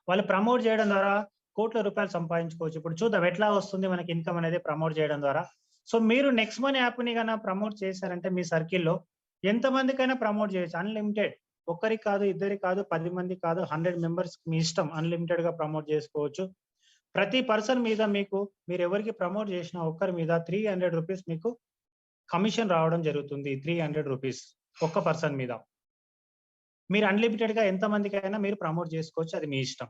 వాళ్ళు ప్రమోట్ చేయడం ద్వారా కోట్ల రూపాయలు సంపాదించుకోవచ్చు. ఇప్పుడు చూద్దాం ఎట్లా వస్తుంది మనకి ఇన్‌కమ్ అనేది ప్రమోట్ చేయడం ద్వారా. సో, మీరు నెక్స్ట్ మనీ యాప్‌ని ప్రమోట్ చేశారంటే మీ సర్కిల్‌లో ఎంతమందికైనా ప్రమోట్ చేయొచ్చు. అన్‌లిమిటెడ్. ఒక్కరికి కాదు, ఇద్దరికి కాదు, 10 మందికి కాదు, 100 మెంబర్స్ మీ ఇష్టం. అన్‌లిమిటెడ్‌గా ప్రమోట్ చేసుకోవచ్చు. ప్రతి పర్సన్ మీద మీకు మీరెవరికి ప్రమోట్ చేసినా ఒక్కరి మీద రూ. 300 మీకు కమిషన్ రావడం జరుగుతుంది. రూ. 300 ఒక్క పర్సన్ మీద. మీరు అన్‌లిమిటెడ్‌గా ఎంతమందికైనా మీరు ప్రమోట్ చేసుకోవచ్చు. అది మీ ఇష్టం.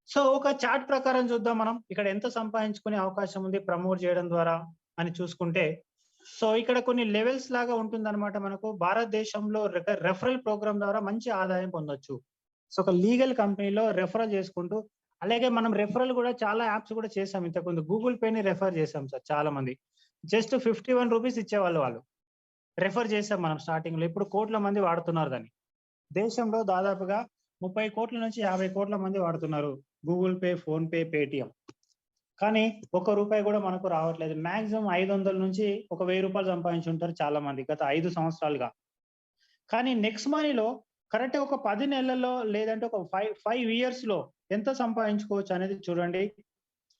సో, ఒక చార్ట్ ప్రకారం చూద్దాం మనం. ఇక్కడ ఎంత సంపాదించుకునే అవకాశం ఉంది ప్రమోట్ చేయడం ద్వారా అని చూసుకుంటే, సో, ఇక్కడ కొన్ని లెవెల్స్ లాగా ఉంటుందన్నమాట మనకు. భారతదేశంలో రెఫరల్ ప్రోగ్రామ్ ద్వారా మంచి ఆదాయం పొందొచ్చు. సో, ఒక లీగల్ కంపెనీలో రెఫరల్ చేసుకుంటూ అలాగే మనం రెఫరల్ గూడా చాలా యాప్స్ గూడా చేసాం ఇంతకుముందు. గూగుల్ పేని రెఫర్ చేసాం సార్ చాలా మంది. జస్ట్ రూ. 51 ఇచ్చేవాళ్ళు వాళ్ళు. రెఫర్ చేసాం మనం స్టార్టింగ్‌లో. ఇప్పుడు కోట్ల మంది వాడుతున్నారు దాన్ని. దేశంలో దాదాపుగా 30,00,00,000 నుంచి 50,00,00,000 మంది వాడుతున్నారు. Google pay, phone pay, Paytm. కానీ ఒక్క రూపాయి కూడా మనకు రావట్లేదు. మాక్సిమం 500 నుంచి ఒక 1000 రూపాయలు సంపాదించుంటారు చాలా మంది గత 5 సంవత్సరాలుగా. కానీ నెక్స్ట్ మనీలో కరెక్ట్‌గా ఒక 10 నెలల్లో లేదంటే ఒక 5 ఇయర్స్‌లో ఎంత సంపాదించుకోవచ్చు అనేది చూడండి.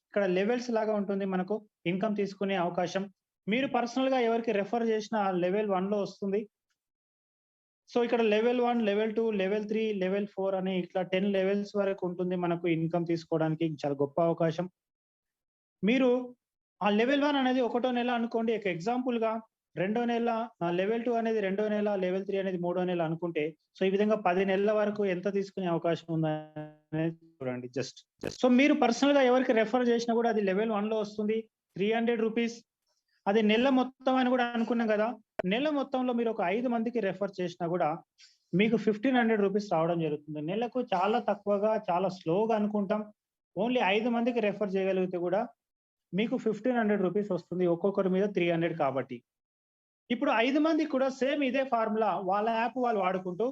ఇక్కడ లెవెల్స్ లాగా ఉంటుంది మనకు ఇన్‌కమ్ తీసుకునే అవకాశం. మీరు పర్సనల్‌గా ఎవరికి రెఫర్ చేసినా లెవెల్ 1లో వస్తుంది. సో, ఇక్కడ లెవెల్ 1, లెవెల్ 2, లెవెల్ 3, లెవెల్ 4 అని ఇట్లా 10 లెవెల్స్ వరకు ఉంటుంది మనకు ఇన్‌కమ్ తీసుకోవడానికి చాలా గొప్ప అవకాశం. మీరు ఆ లెవెల్ 1 అనేది ఒకటో నెల అనుకోండి. ఒక ఎగ్జాంపుల్‌గా రెండో నెల లెవెల్ 2 అనేది రెండో నెల, లెవెల్ 3 అనేది మూడో నెల అనుకుంటే, సో, ఈ విధంగా 10 నెలల వరకు ఎంత తీసుకునే అవకాశం ఉందనేది చూడండి జస్ట్. సో, మీరు పర్సనల్‌గా ఎవరికి రెఫర్ చేసినా కూడా అది లెవెల్ 1లో వస్తుంది. ₹300 అది నెల మొత్తం అని కూడా అనుకున్నాం గదా! నెల మొత్తంలో మీరు ఒక 5 మందికి రెఫర్ చేసినా కూడా మీకు ₹1500 రావడం జరుగుతుంది. నెలకు చాలా తక్కువగా, చాలా స్లోగా అనుకుంటాం. ఓన్లీ 5 మందికి రెఫర్ చేయగలిగితే కూడా మీకు ₹1500 వస్తుంది. ఒక్కొక్కరి మీద 300 కాబట్టి. ఇప్పుడు 5 మందికి కూడా సేమ్ ఇదే ఫార్ములా వాళ్ళ యాప్ వాళ్ళు వాడుకుంటూ,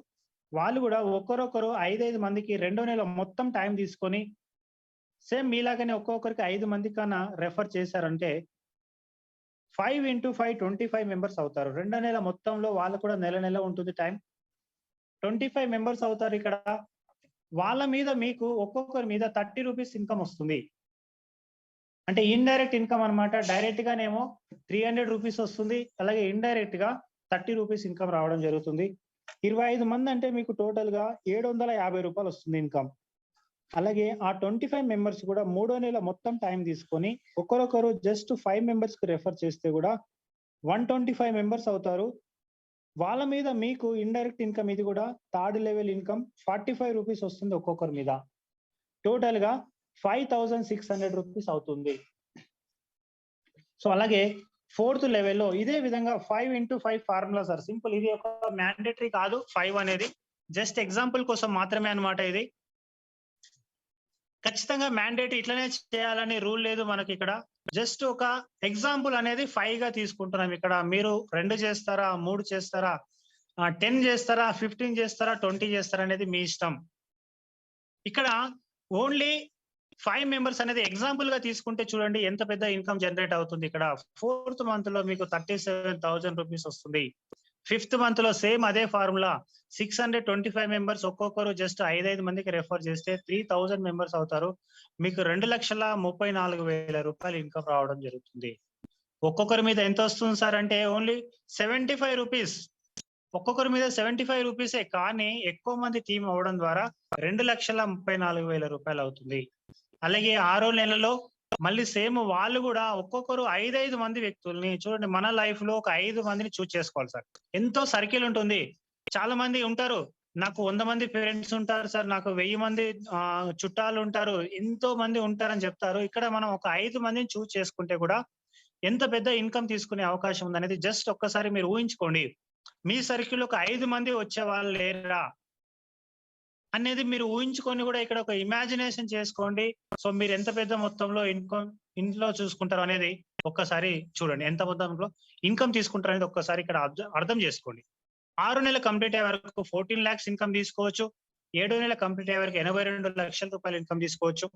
వాళ్ళు కూడా ఒకరొకరు 5 మందికి రెండో నెల మొత్తం టైం తీసుకొని, సేమ్ మీలాగానే ఒక్కొక్కరికి 5 మందికన్నా రెఫర్ చేశారంటే 5 ఇంటూ 5 25 మెంబర్స్ అవుతారు. రెండో నెల మొత్తంలో వాళ్ళు కూడా నెల ఉంటుంది టైం. 25 మెంబర్స్ అవుతారు ఇక్కడ. వాళ్ళ మీద మీకు ఒక్కొక్కరి మీద ₹30 ఇన్‌కమ్ వస్తుంది. అంటే ఇండైరెక్ట్ ఇన్‌కమ్ అన్నమాట. డైరెక్ట్ గానేమో ₹300 వస్తుంది. అలాగే ఇండైరెక్ట్‌గా ₹30 ఇన్‌కమ్ రావడం జరుగుతుంది. 25 మంది అంటే మీకు టోటల్‌గా ₹750 వస్తుంది ఇన్‌కమ్. అలాగే ఆ 25 మెంబర్స్ కూడా మూడో నెల మొత్తం టైం తీసుకొని ఒకరొకరు జస్ట్ 5 మెంబర్స్‌కి రెఫర్ చేస్తే కూడా 125 మెంబర్స్ అవుతారు. వాళ్ళ మీద మీకు ఇండైరెక్ట్ ఇన్‌కమ్ ఇది కూడా థర్డ్ లెవెల్ ఇన్‌కమ్ ₹45 వస్తుంది ఒక్కొక్కరి మీద. టోటల్‌గా ₹5600 అవుతుంది. సో, అలాగే ఫోర్త్ లెవెల్‌లో ఇదే విధంగా 5 ఇంటూ 5 ఫార్ములా సార్. సింపుల్ ఇది ఒక మ్యాండేటరీ కాదు 5 అనేది. జస్ట్ ఎగ్జాంపుల్ కోసం మాత్రమే అన్నమాట ఇది. ఖచ్చితంగా మ్యాండేట్ ఇట్లనే చేయాలని రూల్ లేదు మనకిక్కడ. జస్ట్ ఒక ఎగ్జాంపుల్ అనేది 5గా తీసుకుంటున్నాం ఇక్కడ. మీరు 2 చేస్తారా? 3 చేస్తారా? 10 చేస్తారా? 15 చేస్తారా? 20 చేస్తారా? అనేది మీ ఇష్టం. ఇక్కడ ఓన్లీ 5 మెంబర్స్ అనేది ఎగ్జాంపుల్‌గా తీసుకుంటే చూడండి ఎంత పెద్ద ఇన్‌కమ్ జనరేట్ అవుతుంది ఇక్కడ. 4థ్ మంత్‌లో మీకు ₹37,000 వస్తుంది. 5థ్ మంత్‌లో సేమ్ అదే ఫార్ములా 625 మెంబర్స్ ఒక్కొక్కరు జస్ట్ 5 మందికి రెఫర్ చేస్తే 3000 మెంబర్స్ అవుతారు. మీకు ₹2,34,000 ఇన్‌కమ్ రావడం జరుగుతుంది. ఒక్కొక్కరి మీద ఎంత వస్తుంది సార్ అంటే ఓన్లీ ₹75. ఒక్కొక్కరి మీద ₹75 కానీ ఎక్కువ మంది టీమ్ అవ్వడం ద్వారా ₹2,34,000 అవుతుంది. అలాగే ఆరో నెలలో మళ్ళీ సేమ్ వాళ్ళు కూడా ఒక్కొక్కరు 5 మంది వ్యక్తుల్ని చూడండి మన లైఫ్‌లో ఒక 5 మందిని చూజ్ చేసుకోవాలి సార్. ఎంతో సర్కిల్ ఉంటుంది. చాలా మంది ఉంటారు. నాకు 100 మంది ఫ్రెండ్స్ ఉంటారు సార్. నాకు 1000 మంది చుట్టాలు ఉంటారు. ఎంతో మంది ఉంటారని చెప్తారు. ఇక్కడ మనం ఒక 5 మందిని చూజ్ చేసుకుంటే కూడా ఎంత పెద్ద ఇన్‌కమ్ తీసుకునే అవకాశం ఉందనేది జస్ట్ ఒక్కసారి మీరు ఊహించుకోండి. మీ సర్కిల్‌లో ఒక 5 మంది వచ్చేవాళ్ళు లేరా? అనేది మీరు ఊహించుకొని కూడా ఇక్కడ ఒక ఇమాజినేషన్ చేసుకోండి. సో, మీరు ఎంత పెద్ద మొత్తంలో ఇన్‌కమ్ ఇంట్లో చూసుకుంటారు అనేది ఒక్కసారి చూడండి. ఎంత మొత్తంలో ఇన్‌కమ్ తీసుకుంటారు అనేది ఒక్కసారి ఇక్కడ అర్థం చేసుకోండి. 6 నెలలు కంప్లీట్ అయ్యే వరకు 14 లాక్స్ ఇన్‌కమ్ తీసుకోవచ్చు. 7 నెలలు కంప్లీట్ అయ్యే వరకు ₹82,00,000 ఇన్‌కమ్ తీసుకోవచ్చు.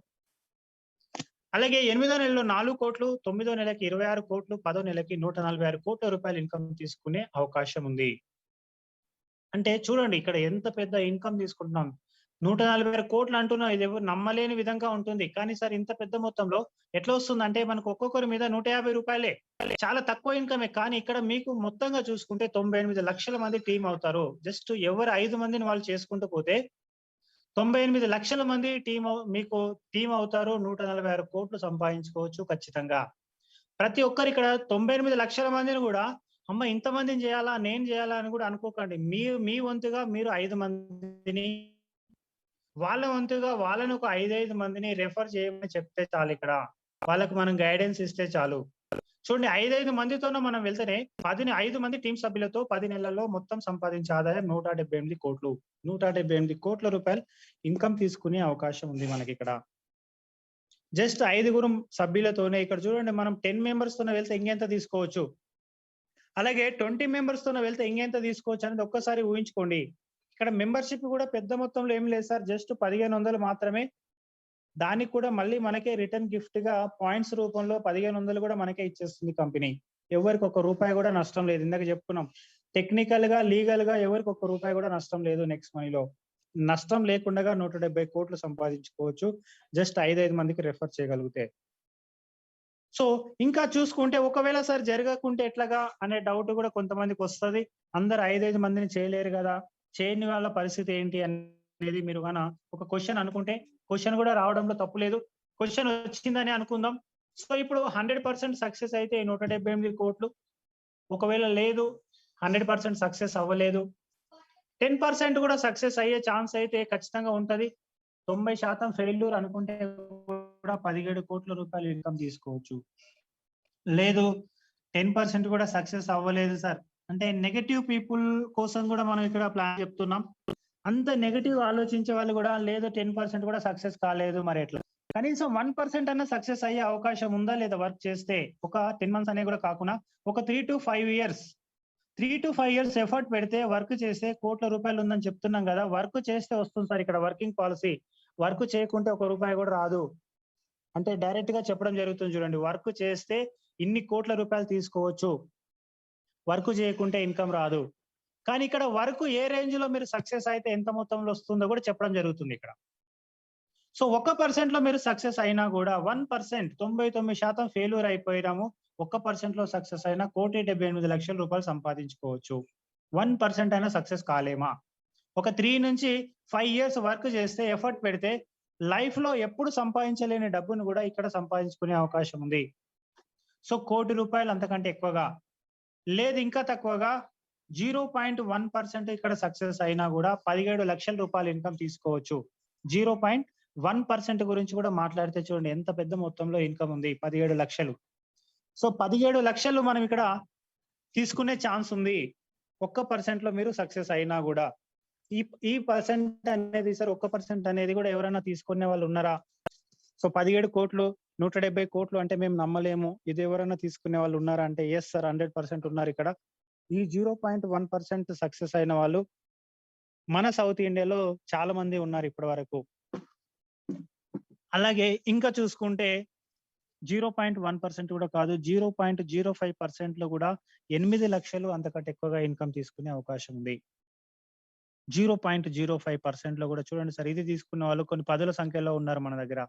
అలాగే 8దో నెలలో 4,00,00,000, 9దో నెలకి 26,00,00,000, 10దో నెలకి ₹146,00,00,000 ఇన్‌కమ్ తీసుకునే అవకాశం ఉంది. అంటే చూడండి ఇక్కడ ఎంత పెద్ద ఇన్‌కమ్ తీసుకుంటున్నాం. 146,00,00,000 అంటున్నాం. ఇది ఎవరు నమ్మలేని విధంగా ఉంటుంది. కానీ సార్ ఇంత పెద్ద మొత్తంలో ఎట్లా వస్తుందంటే మనకు ఒక్కొక్కరి మీద ₹150 చాలా తక్కువ ఇన్‌కమే. కానీ ఇక్కడ మీకు మొత్తంగా చూసుకుంటే 98,00,000 మంది టీమ్ అవుతారు. జస్ట్ ఎవరు 5 మందిని వాళ్ళు చేసుకుంటూ పోతే 98,00,000 మంది మీకు టీమ్ అవుతారు. 146,00,00,000 సంపాదించుకోవచ్చు ఖచ్చితంగా. ప్రతి ఒక్కరు ఇక్కడ 98,00,000 మందిని గూడా అమ్మ! ఇంతమందిని జేయాలా? నేను జేయాలా? అని గూడా అనుకోకండి. మీ వంతుగా మీరు 5 మందిని, వాళ్ళ వంతుగా వాళ్ళని ఒక 5 మందిని రెఫర్ చేయమని చెప్తే చాలిక్కడ. వాళ్ళకి మనం గైడెన్స్ ఇస్తే చాలు. చూడండి 5 మందితోనే మనం వెళ్తేనే 5 మంది టీమ్ సభ్యులతో 10 నెలల్లో మొత్తం సంపాదించే ఆదాయం ₹178,00,00,000. ₹178,00,00,000 ఇన్‌కమ్ తీసుకునే అవకాశం ఉంది మనకిక్కడ. జస్ట్ 5గురు సభ్యులతోనే ఇక్కడ చూడండి మనం 10 మెంబర్స్‌తోనే వెళ్తే ఇంకెంత తీసుకోవచ్చు. అలాగే 20 మెంబర్స్‌తోనే వెళ్తే ఇంకెంత తీసుకోవచ్చు అనేది ఒక్కసారి ఊహించుకోండి. ఇక్కడ మెంబర్‌షిప్ కూడా పెద్ద మొత్తంలో ఏం లేదు సార్. జస్ట్ 1500 మాత్రమే. దానికి కూడా మళ్ళీ మనకే రిటర్న్ గిఫ్ట్ గా పాయింట్స్ రూపంలో 1500 కూడా మనకే ఇచ్చేస్తుంది కంపెనీ. ఎవరికి ఒక్క రూపాయి కూడా నష్టం లేదు. ఇందాక చెప్పుకున్నాం, టెక్నికల్ గా లీగల్ గా ఎవరికి ఒక్క రూపాయి కూడా నష్టం లేదు. నెక్స్ట్ మనీలో నష్టం లేకుండా 170 కోట్లు సంపాదించుకోవచ్చు జస్ట్ 5 మందికి రెఫర్ చేయగలిగితే. సో ఇంకా చూసుకుంటే ఒకవేళ సార్ జరగకుంటే ఎట్లాగా అనే డౌట్ కూడా కొంతమందికి వస్తది. అందరు 5 మందిని చేయలేరు కదా, చేయని వాళ్ళ పరిస్థితి ఏంటి అనేది మీరు ఒక క్వశ్చన్ అనుకుంటే క్వశ్చన్ కూడా రావడంలో తప్పు లేదు. క్వశ్చన్ వచ్చిందని అనుకుందాం. సో ఇప్పుడు 100% సక్సెస్ అయితే 178 కోట్లు, ఒకవేళ లేదు 100% సక్సెస్ అవ్వలేదు, 10% కూడా సక్సెస్ అయ్యే ఛాన్స్ అయితే ఖచ్చితంగా ఉంటది. 90% ఫెయిల్యూర్ అనుకుంటే కూడా 17 కోట్ల రూపాయలు ఇన్కమ్ తీసుకోవచ్చు. లేదు 10% కూడా సక్సెస్ అవ్వలేదు సార్ అంటే నెగటివ్ పీపుల్ కోసం కూడా మనం ఇక్కడ ప్లాన్ చెప్తున్నాం. అంత నెగటివ్ ఆలోచించే వాళ్ళు కూడా లేదు 10% కూడా సక్సెస్ కాలేదు, మరి ఎట్లా? కనీసం 1% అన్న సక్సెస్ అయ్యే అవకాశం ఉందా లేదా వర్క్ చేస్తే? ఒక 10 months అనే కూడా కాకుండా ఒక 3 to 5 years 3 to 5 years effort పెడితే వర్క్ చేస్తే కోట్ల రూపాయలు ఉందని చెప్తున్నాం కదా. వర్క్ చేస్తే వస్తుంది సార్ ఇక్కడ వర్కింగ్ పాలసీ. వర్క్ చేయకుంటే 1 రూపాయి కూడా రాదు అంటే డైరెక్ట్ గా చెప్పడం జరుగుతుంది. చూడండి, వర్క్ చేస్తే ఇన్ని కోట్ల రూపాయలు తీసుకోవచ్చు, వర్క్ చేయకుంటే ఇన్కమ్ రాదు. కానీ ఇక్కడ వర్క్ ఏ రేంజ్ లో మీరు సక్సెస్ అయితే ఎంత మొత్తంలో వస్తుందో కూడా చెప్పడం జరుగుతుంది ఇక్కడ. సో 1% లో మీరు సక్సెస్ అయినా కూడా 1%, 99% ఫెయిల్యూర్ అయిపోయినాము, 1% లో సక్సెస్ అయినా 1,78,00,000 రూపాయలు సంపాదించుకోవచ్చు. 1% అయినా సక్సెస్ కాలేమా? ఒక 3 నుంచి 5 years వర్క్ చేస్తే ఎఫర్ట్ పెడితే లైఫ్ లో ఎప్పుడు సంపాదించలేని డబ్బును కూడా ఇక్కడ సంపాదించుకునే అవకాశం ఉంది. సో 1,00,00,000 రూపాయలు అంతకంటే ఎక్కువగా లేదు, ఇంకా తక్కువగా 0.1% ఇక్కడ సక్సెస్ అయినా కూడా 17 లక్షల రూపాయలు ఇన్కమ్ తీసుకోవచ్చు. 0.1% గురించి కూడా మాట్లాడితే చూడండి ఎంత పెద్ద మొత్తంలో ఇన్కమ్ ఉంది, 17 లక్షలు. సో 17 లక్షలు మనం ఇక్కడ తీసుకునే ఛాన్స్ ఉంది 1% లో మీరు సక్సెస్ అయినా కూడా. ఈ పర్సెంట్ అనేది సార్ 1% అనేది కూడా ఎవరైనా తీసుకునే వాళ్ళు ఉన్నారా? సో 17 కోట్లు 170 కోట్లు అంటే మేము నమ్మలేము, ఇది ఎవరైనా తీసుకునే వాళ్ళు ఉన్నారా అంటే ఎస్ సార్ 100% ఉన్నారు ఇక్కడ. ఈ 0.1% సక్సెస్ అయిన వాళ్ళు మన సౌత్ ఇండియాలో చాలా మంది ఉన్నారు ఇప్పటి వరకు. అలాగే ఇంకా చూసుకుంటే 0.1% కూడా కాదు, 0.05% లో కూడా 8 లక్షలు అంతకంటే ఎక్కువగా ఇన్కమ్ తీసుకునే అవకాశం ఉంది. 0.05% లో కూడా చూడండి సార్, ఇది తీసుకున్న వాళ్ళు కొన్ని పదుల సంఖ్యలో ఉన్నారు మన దగ్గర.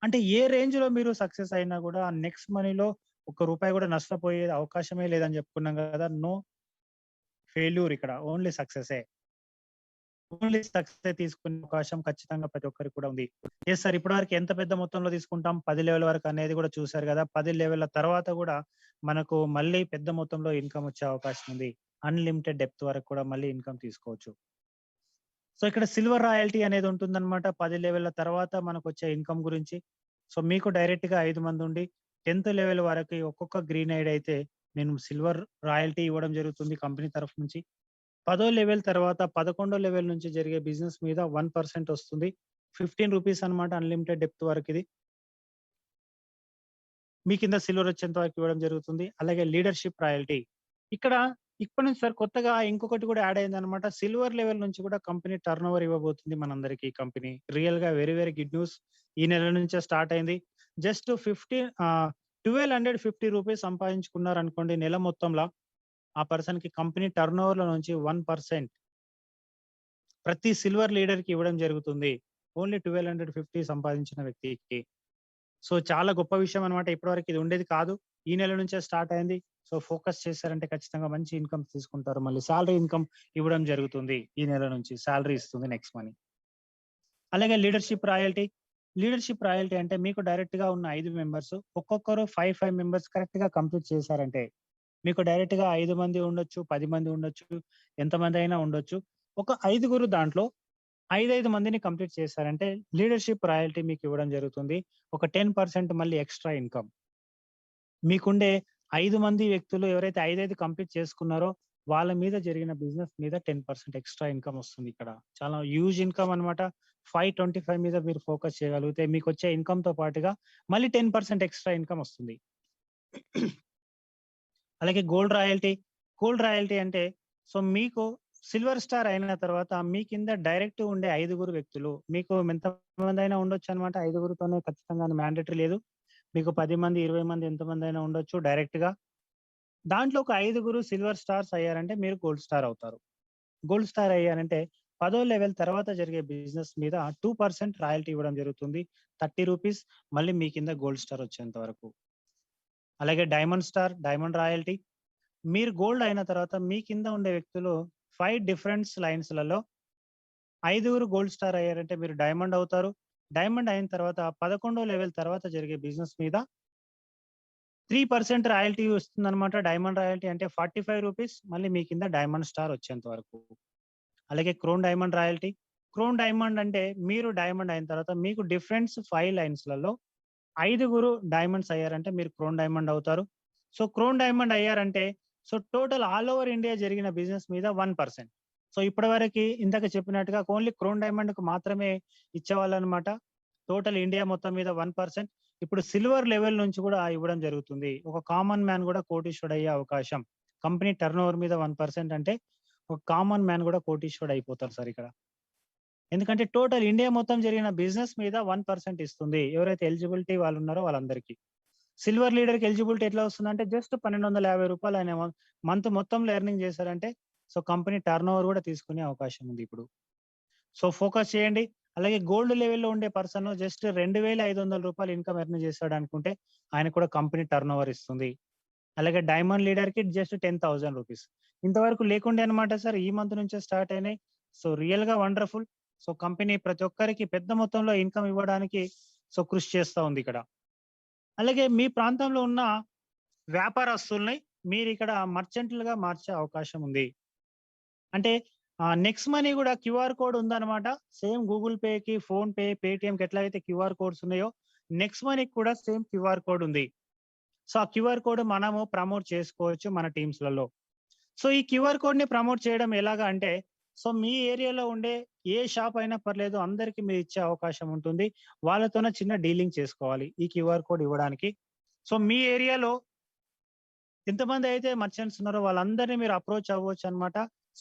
అంటే ఏ రేంజ్ లో మీరు సక్సెస్ అయినా కూడా నెక్స్ట్ మనీలో 1 రూపాయి కూడా నష్టపోయే అవకాశమే లేదని చెప్పుకున్నాం కదా. నో ఫెయిల్యూర్ ఇక్కడ, ఓన్లీ సక్సెసే. ఓన్లీ సక్సెస్ తీసుకునే అవకాశం ఖచ్చితంగా ప్రతి ఒక్కరికి కూడా ఉంది. ఎస్ సార్, ఇప్పటి వరకు ఎంత పెద్ద మొత్తంలో తీసుకుంటాం 10 లెవెల్ వరకు అనేది కూడా చూసారు కదా. 10 లెవెల్ తర్వాత కూడా మనకు మళ్ళీ పెద్ద మొత్తంలో ఇన్కమ్ వచ్చే అవకాశం ఉంది. అన్లిమిటెడ్ డెప్త్ వరకు కూడా మళ్ళీ ఇన్కమ్ తీసుకోవచ్చు. సో ఇక్కడ సిల్వర్ రాయల్టీ అనేది ఉంటుందన్నమాట 10 లెవెల్ తర్వాత మనకు వచ్చే ఇన్కమ్ గురించి. సో మీకు డైరెక్ట్ గా 5 మంది ఉండి 10th లెవెల్ వరకు ఒక్కొక్క గ్రీన్ ఐడ్ అయితే నేను సిల్వర్ రాయల్టీ ఇవ్వడం జరుగుతుంది కంపెనీ తరఫు నుంచి. 10వ లెవెల్ తర్వాత 11వ లెవెల్ నుంచి జరిగే బిజినెస్ మీద 1% వస్తుంది. 15 రూపీస్ అనమాట అన్లిమిటెడ్ డెప్త్ వరకు ఇది. మీ కింద సిల్వర్ వచ్చేంత వరకు ఇవ్వడం జరుగుతుంది. అలాగే లీడర్షిప్ రాయల్టీ ఇక్కడ ఇప్పటి నుంచి సార్ కొత్తగా ఇంకొకటి కూడా యాడ్ అయింది అనమాట. సిల్వర్ లెవెల్ నుంచి కూడా కంపెనీ టర్న్ ఓవర్ ఇవ్వబోతుంది మనందరికి. కంపెనీ రియల్ గా వెరీ వెరీ గుడ్ న్యూస్. ఈ నెల నుంచే స్టార్ట్ అయింది. జస్ట్ 1250 రూపీస్ సంపాదించుకున్నారు అనుకోండి నెల మొత్తంలో, ఆ పర్సన్ కి కంపెనీ టర్న్ ఓవర్ లో నుంచి 1% ప్రతి సిల్వర్ లీడర్ కి ఇవ్వడం జరుగుతుంది. ఓన్లీ 1250 సంపాదించిన వ్యక్తికి. సో చాలా గొప్ప విషయం అనమాట. ఇప్పటివరకు ఇది ఉండేది కాదు, ఈ నెల నుంచే స్టార్ట్ అయింది. సో ఫోకస్ చేశారంటే ఖచ్చితంగా మంచి ఇన్కమ్ తీసుకుంటారు. మళ్ళీ సాలరీ ఇన్కమ్ ఇవ్వడం జరుగుతుంది. ఈ నెల నుంచి సాలరీ ఇస్తుంది నెక్స్ట్ మనీ. అలాగే లీడర్షిప్ రాయల్టీ. లీడర్షిప్ రాయల్టీ అంటే మీకు డైరెక్ట్ గా ఉన్న 5 మెంబర్స్ ఒక్కొక్కరు 5 మెంబర్స్ కరెక్ట్ గా కంప్లీట్ చేశారంటే మీకు డైరెక్ట్ గా 5 మంది ఉండొచ్చు, 10 మంది ఉండొచ్చు, ఎంతమంది అయినా ఉండొచ్చు. ఒక 5గురు దాంట్లో 5 మందిని కంప్లీట్ చేశారంటే లీడర్షిప్ రాయల్టీ మీకు ఇవ్వడం జరుగుతుంది. ఒక 10% మళ్ళీ ఎక్స్ట్రా ఇన్కమ్. మీకుండే 5 మంది వ్యక్తులు ఎవరైతే 5 కంప్లీట్ చేసుకున్నారో వాళ్ళ మీద జరిగిన బిజినెస్ మీద 10% ఎక్స్ట్రా ఇన్కమ్ వస్తుంది. ఇక్కడ చాలా హ్యూజ్ ఇన్కమ్ అనమాట. 525 మీద మీరు ఫోకస్ చేయగలిగితే మీకు వచ్చే ఇన్కమ్ తో పాటుగా మళ్ళీ 10% ఎక్స్ట్రా ఇన్కమ్ వస్తుంది. అలాగే గోల్డ్ రాయల్టీ. గోల్డ్ రాయల్టీ అంటే సో మీకు సిల్వర్ స్టార్ అయిన తర్వాత మీ కింద డైరెక్ట్ ఉండే 5 వ్యక్తులు మీకు ఎంతమందైనా ఉండొచ్చనమాట. 5తోనే ఖచ్చితంగా మ్యాండేటరీ లేదు. మీకు 10 మంది, 20 మంది ఎంతమందైనా ఉండొచ్చు డైరెక్ట్‌గా. దాంట్లో ఒక 5 సిల్వర్ స్టార్స్ అయ్యారంటే మీరు గోల్డ్ స్టార్ అవుతారు. గోల్డ్ స్టార్ అయ్యారంటే 10వ లెవెల్ తర్వాత జరిగే బిజినెస్ మీద 2% రాయల్టీ ఇవ్వడం జరుగుతుంది. ₹30 మళ్ళీ మీ కింద గోల్డ్ స్టార్ వచ్చేంత వరకు. అలాగే డైమండ్ స్టార్, డైమండ్ రాయల్టీ. మీరు గోల్డ్ అయిన తర్వాత మీ కింద ఉండే వ్యక్తులు 5 డిఫరెంట్ లైన్స్‌లలో 5 గోల్డ్ స్టార్ అయ్యారంటే మీరు డైమండ్ అవుతారు. డైమండ్ అయిన తర్వాత 11వ లెవెల్ తర్వాత జరిగే బిజినెస్ మీద 3% రాయల్టీ వస్తుందన్నమాట. డైమండ్ రాయల్టీ అంటే ₹45 మళ్ళీ మీ కింద డైమండ్ స్టార్ వచ్చేంత వరకు. అలాగే crown diamond royalty. Crown diamond అంటే మీరు డైమండ్ అయిన తర్వాత మీకు డిఫరెంట్స్ 5 లైన్స్‌లలో 5 డైమండ్స్ అయ్యారంటే మీరు క్రోన్ డైమండ్ అవుతారు. సో, క్రోన్ డైమండ్ అయ్యారంటే టోటల్ ఆల్ ఓవర్ ఇండియా జరిగిన బిజినెస్ మీద 1%. సో, ఇప్పటివరకి ఇందాక చెప్పినట్టుగా ఓన్లీ క్రోన్ డైమండ్‌కి మాత్రమే ఇచ్చేవాళ్ళనమాట. టోటల్ ఇండియా మొత్తం మీద 1%. ఇప్పుడు సిల్వర్ లెవెల్ నుంచి కూడా ఇవ్వడం జరుగుతుంది. ఒక కామన్ మ్యాన్ కూడా కోటీశ్వరుడయ్యే అవకాశం. కంపెనీ టర్నోవర్ మీద 1% అంటే ఒక కామన్ మ్యాన్ కూడా కోటీశ్వరుడు అయిపోతారు సార్ ఇక్కడ. ఎందుకంటే టోటల్ ఇండియా మొత్తం జరిగిన బిజినెస్ మీద 1% ఇస్తుంది. ఎవరైతే ఎలిజిబిలిటీ వాళ్ళున్నారో వాళ్ళందరికీ. సిల్వర్ లీడర్‌కి ఎలిజిబిలిటీ ఎట్లా వస్తుందంటే జస్ట్ రూ. 1,250 ఆయన మంత్ మొత్తంలో ఎర్నింగ్ చేశారంటే కంపెనీ టర్నోవర్ కూడా తీసుకునే అవకాశం ఉంది ఇప్పుడు. ఫోకస్ చేయండి. అలాగే గోల్డ్ లెవెల్‌లో ఉండే పర్సన్ జస్ట్ రూ. 2,500 ఇన్‌కమ్ ఎర్న్ చేశాడనుకుంటే ఆయనకు కూడా కంపెనీ టర్నోవర్ ఇస్తుంది. అలాగే డైమండ్ లీడర్‌కి జస్ట్ రూ. 10,000. ఇంతవరకు లేకుండే అన్నమాట సార్. ఈ మంత్ నుంచే స్టార్ట్ అయినాయి. రియల్‌గా వండర్‌ఫుల్. కంపెనీ ప్రతి ఒక్కరికి పెద్ద మొత్తంలో ఇన్‌కమ్ ఇవ్వడానికి కృషి చేస్తా ఉంది ఇక్కడ. అలాగే మీ ప్రాంతంలో ఉన్న వ్యాపారస్తుల్ని మీరిక్కడ మర్చెంట్‌లుగా మార్చే అవకాశం ఉంది. అంటే నెక్స్ట్ మనీ గూడా క్యూఆర్ కోడ్ ఉందన్నమాట. సేమ్ గూగుల్ పేకి, ఫోన్‌పే, పేటీఎంకి ఎట్లయితే క్యూఆర్ కోడ్స్ ఉన్నాయో, నెక్స్ట్ మనీకి కూడా సేమ్ క్యూఆర్ కోడ్ ఉంది. ఆ క్యూఆర్ కోడ్ మనము ప్రమోట్ చేసుకోవచ్చు మన టీమ్స్‌లలో. ఈ క్యూఆర్ కోడ్‌ని ప్రమోట్ చేయడం ఎలాగా అంటే, మీ ఏరియాలో ఉండే ఏ షాప్ అయినా పర్లేదు అందరికి మీరిచ్చే అవకాశం ఉంటుంది. వాళ్ళతోనే చిన్న డీలింగ్ చేసుకోవాలి ఈ క్యూఆర్ కోడ్ ఇవ్వడానికి. మీ ఏరియాలో ఎంతమందైతే మర్చెంట్స్ ఉన్నారో వాళ్ళందరిని మీరు అప్రోచ్ అవ్వొచ్చనమాట.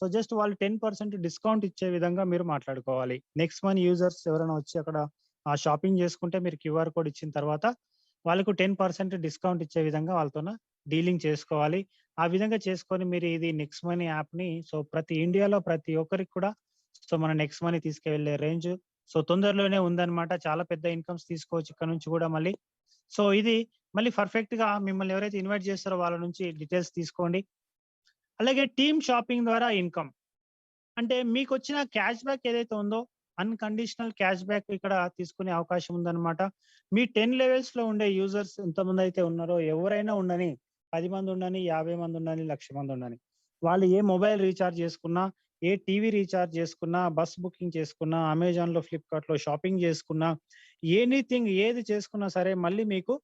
జస్ట్ వాళ్ళు 10% డిస్కౌంట్ ఇచ్చే విధంగా మీరు మాట్లాడుకోవాలి. నెక్స్ట్ మనీ యూజర్స్ ఎవరైనా వచ్చి అక్కడ షాపింగ్ చేసుకుంటే మీరు క్యూఆర్ కోడ్ ఇచ్చిన తర్వాత వాళ్ళకు 10% డిస్కౌంట్ ఇచ్చే విధంగా వాళ్ళతోన డీలింగ్ చేసుకోవాలి. ఆ విధంగా చేసుకొని మీరు ఇది నెక్స్ట్ మనీ యాప్‌ని ప్రతి ఇండియాలో ప్రతి ఒక్కరికి కూడా మన నెక్స్ట్ మనీ తీసుకువెళ్ళే రేంజ్ తొందరలోనే ఉందన్నమాట. చాలా పెద్ద ఇన్‌కమ్స్ తీసుకోవచ్చు ఇక్కడ నుంచి కూడా మళ్ళీ. ఇది మళ్ళీ పర్ఫెక్ట్‌గా మిమ్మల్ని ఎవరైతే ఇన్వైట్ చేస్తారో వాళ్ళ నుంచి డీటెయిల్స్ తీసుకోండి. అలాగే టీమ్ షాపింగ్ ద్వారా ఇన్‌కమ్. అంటే మీకొచ్చిన క్యాష్ బ్యాక్ ఏదైతే ఉందో అన్‌కండిషనల్ క్యాష్ బ్యాక్ ఇక్కడ తీసుకునే అవకాశం ఉందన్నమాట. మీ 10 లెవెల్స్‌లో ఉండే యూజర్స్ ఎంతమందైతే ఉన్నారో ఎవరైనా ఉండని, 10 మంది ఉండని, 50 మంది ఉండని, 1,00,000 మంది ఉండని. వాళ్ళు ఏ మొబైల్ రీచార్జ్ చేసుకున్నా, ఏ టీవీ రీచార్జ్ చేసుకున్నా, బస్ బుకింగ్ చేసుకున్నా, అమెజాన్‌లో, ఫ్లిప్‌కార్ట్‌లో షాపింగ్ చేసుకున్నా, ఎనీథింగ్ ఏది చేసుకున్నా సరే మళ్ళీ మీకు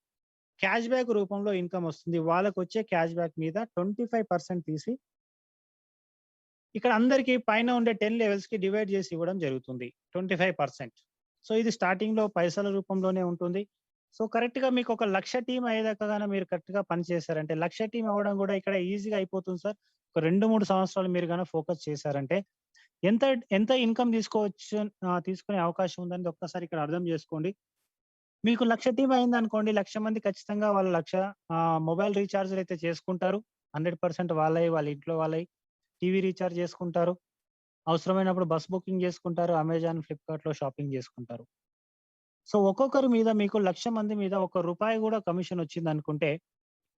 క్యాష్ బ్యాక్ రూపంలో ఇన్‌కమ్ వస్తుంది. వాళ్ళకొచ్చే క్యాష్ బ్యాక్ మీద 25% తీసి ఇక్కడ అందరికి పైన ఉండే 10 లెవెల్స్‌కి డివైడ్ చేసి ఇవ్వడం జరుగుతుంది. 25%. ఇది స్టార్టింగ్‌లో పైసల రూపంలోనే ఉంటుంది. కరెక్ట్‌గా మీకు ఒక 1,00,000 టీమ్ అయ్యేదాకా గాన మీరు కరెక్ట్‌గా పని చేశారంటే 1,00,000 టీమ్ అవ్వడం కూడా ఇక్కడ ఈజీగా అయిపోతుంది సార్. ఒక 2, 3 సంవత్సరాలు మీరు గాన ఫోకస్ చేశారంటే ఎంత ఎంత ఇన్‌కమ్ తీసుకోవచ్చు తీసుకునే అవకాశం ఉందనేది ఒక్కసారి ఇక్కడ అర్థం చేసుకోండి. మీకు 1,00,000 టీమ్ అయిందనుకోండి 1,00,000 మంది ఖచ్చితంగా వాళ్ళు 1,00,000 మొబైల్ రీచార్జ్‌లయితే చేసుకుంటారు. 100% వాళ్ళయి, వాళ్ళ ఇంట్లో వాళ్ళయి. టీవీ రీచార్జ్ చేసుకుంటారు. అవసరమైనప్పుడు బస్ బుకింగ్ చేసుకుంటారు. అమెజాన్, ఫ్లిప్‌కార్ట్‌లో షాపింగ్ చేసుకుంటారు. ఒక్కొక్కరి మీద మీకు 1,00,000 మంది మీద ఒక్క రూపాయి గూడా కమిషన్ వచ్చిందనుకుంటే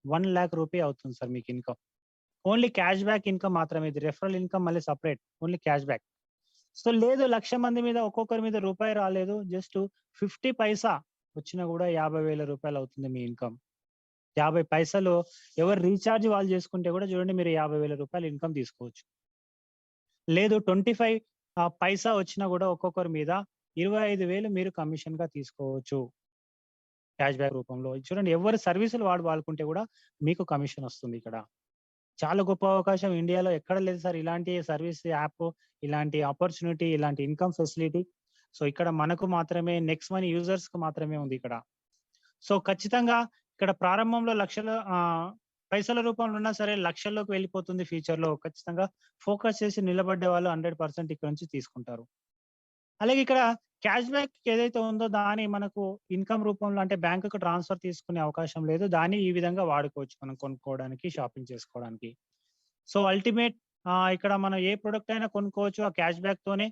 1,00,000 అవుతుంది సార్ మీకు income. Only cash back income మాత్రమే ఇది. రెఫరల్ ఇన్‌కమ్ మళ్ళీ సెపరేట్. Only cash back. లేదు 1,00,000 మంది మీద ఒక్కొక్కరి మీద రూపాయి రాలేదు. జస్ట్ 50 పైసా వచ్చినా గూడా రూ. 50,000 అవుతుంది మీ ఇన్‌కమ్. 50 పైసలు ఎవరు రీచార్జ్ వాళ్ళు చేసుకుంటే గూడా చూడండి మీరు రూ. 50,000 ఇన్‌కమ్ తీసుకోవచ్చు. లేదు 25 పైసా వచ్చినా గూడా ఒక్కొక్కరి మీద 25,000 మీరు కమిషన్‌గా తీసుకోవచ్చు. క్యాష్ బ్యాక్ రూపంలో. చూడండి ఎవరి సర్వీసులు వాడుకుంటే గూడా మీకు కమిషన్ వస్తుంది ఇక్కడ. చాలా గొప్ప అవకాశం ఇండియాలో ఎక్కడ లేదు సార్ ఇలాంటి సర్వీస్ యాప్, ఇలాంటి ఆపర్చునిటీ, ఇలాంటి ఇన్‌కమ్ ఫెసిలిటీ. ఇక్కడ మనకు మాత్రమే నెక్స్ట్ మనీ యూజర్స్‌కి మాత్రమే ఉంది ఇక్కడ. ఖచ్చితంగా ఇక్కడ ప్రారంభంలో లక్షల పైసల రూపంలో ఉన్నా సరే లక్షల్లోకి వెళ్ళిపోతుంది ఫ్యూచర్‌లో. ఖచ్చితంగా ఫోకస్ చేసి నిలబడ్డే వాళ్ళు 100% ఇక్కడ నుంచి తీసుకుంటారు. అలాగే ఇక్కడ క్యాష్ బ్యాక్ ఏదైతే ఉందో దాన్ని మనకు ఇన్‌కమ్ రూపంలో అంటే బ్యాంకుకు ట్రాన్స్‌ఫర్ తీసుకునే అవకాశం లేదు. దాన్ని ఈ విధంగా వాడుకోవచ్చు మనం కొనుక్కోవడానికి, షాపింగ్ చేసుకోవడానికి. సో, అల్టిమేట్ ఇక్కడ మనం ఏ ప్రొడక్ట్ అయినా కొనుక్కోవచ్చు ఆ క్యాష్ బ్యాక్‌తోనే.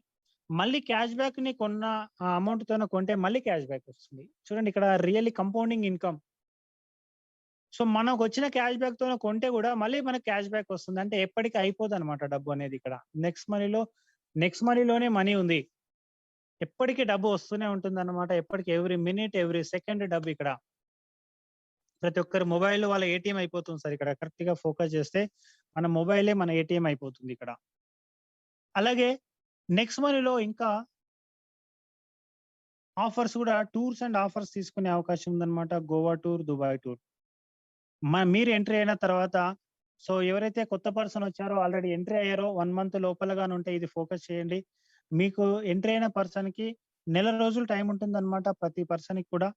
మళ్ళీ క్యాష్ బ్యాక్‌ని కొన్న అమౌంట్‌తోనే కొంటే మళ్ళీ క్యాష్ బ్యాక్ వస్తుంది. చూడండి ఇక్కడ రియల్లీ కంపౌండింగ్ ఇన్‌కమ్. సో, మనకొచ్చిన క్యాష్ బ్యాక్‌తోనే కొంటే గూడా మళ్ళీ మనకు క్యాష్ బ్యాక్ వస్తుంది. అంటే ఎప్పటికి అయిపోదనమాట డబ్బనేది ఇక్కడ. నెక్స్ట్ మనీలోనే మనీ ఉంది. ఎప్పటికి డబ్బు వస్తూనే ఉంటుందన్నమాట. ఎప్పటికి ఎవ్రీ మినిట్, ఎవ్రీ సెకండ్ డబ్బు ఇక్కడ. ప్రతి ఒక్కరి మొబైల్‌లో వాళ్ళ ఏటీఎం అయిపోతుంది సార్ ఇక్కడ. కరెక్ట్‌గా ఫోకస్ చేస్తే మన మొబైలే మన ఏటీఎం అయిపోతుంది ఇక్కడ. అలాగే నెక్స్ట్ మనీలో ఇంకా ఆఫర్స్ గూడా టూర్స్ అండ్ ఆఫర్స్ తీసుకునే అవకాశం ఉందన్నమాట. Goa tour, Dubai tour. మీరు ఎంట్రీ అయిన తర్వాత సో, ఎవరైతే కొత్త పర్సన్ వచ్చారో ఆల్రెడీ ఎంట్రీ అయ్యారో 1 మంత్ లోపలగానుంటే ఇది ఫోకస్ చేయండి. మీకు ఎంట్రీ అయిన పర్సన్‌కి నెల రోజులు టైమ్ ఉంటుందన్నమాట ప్రతి పర్సన్‌కి కూడా.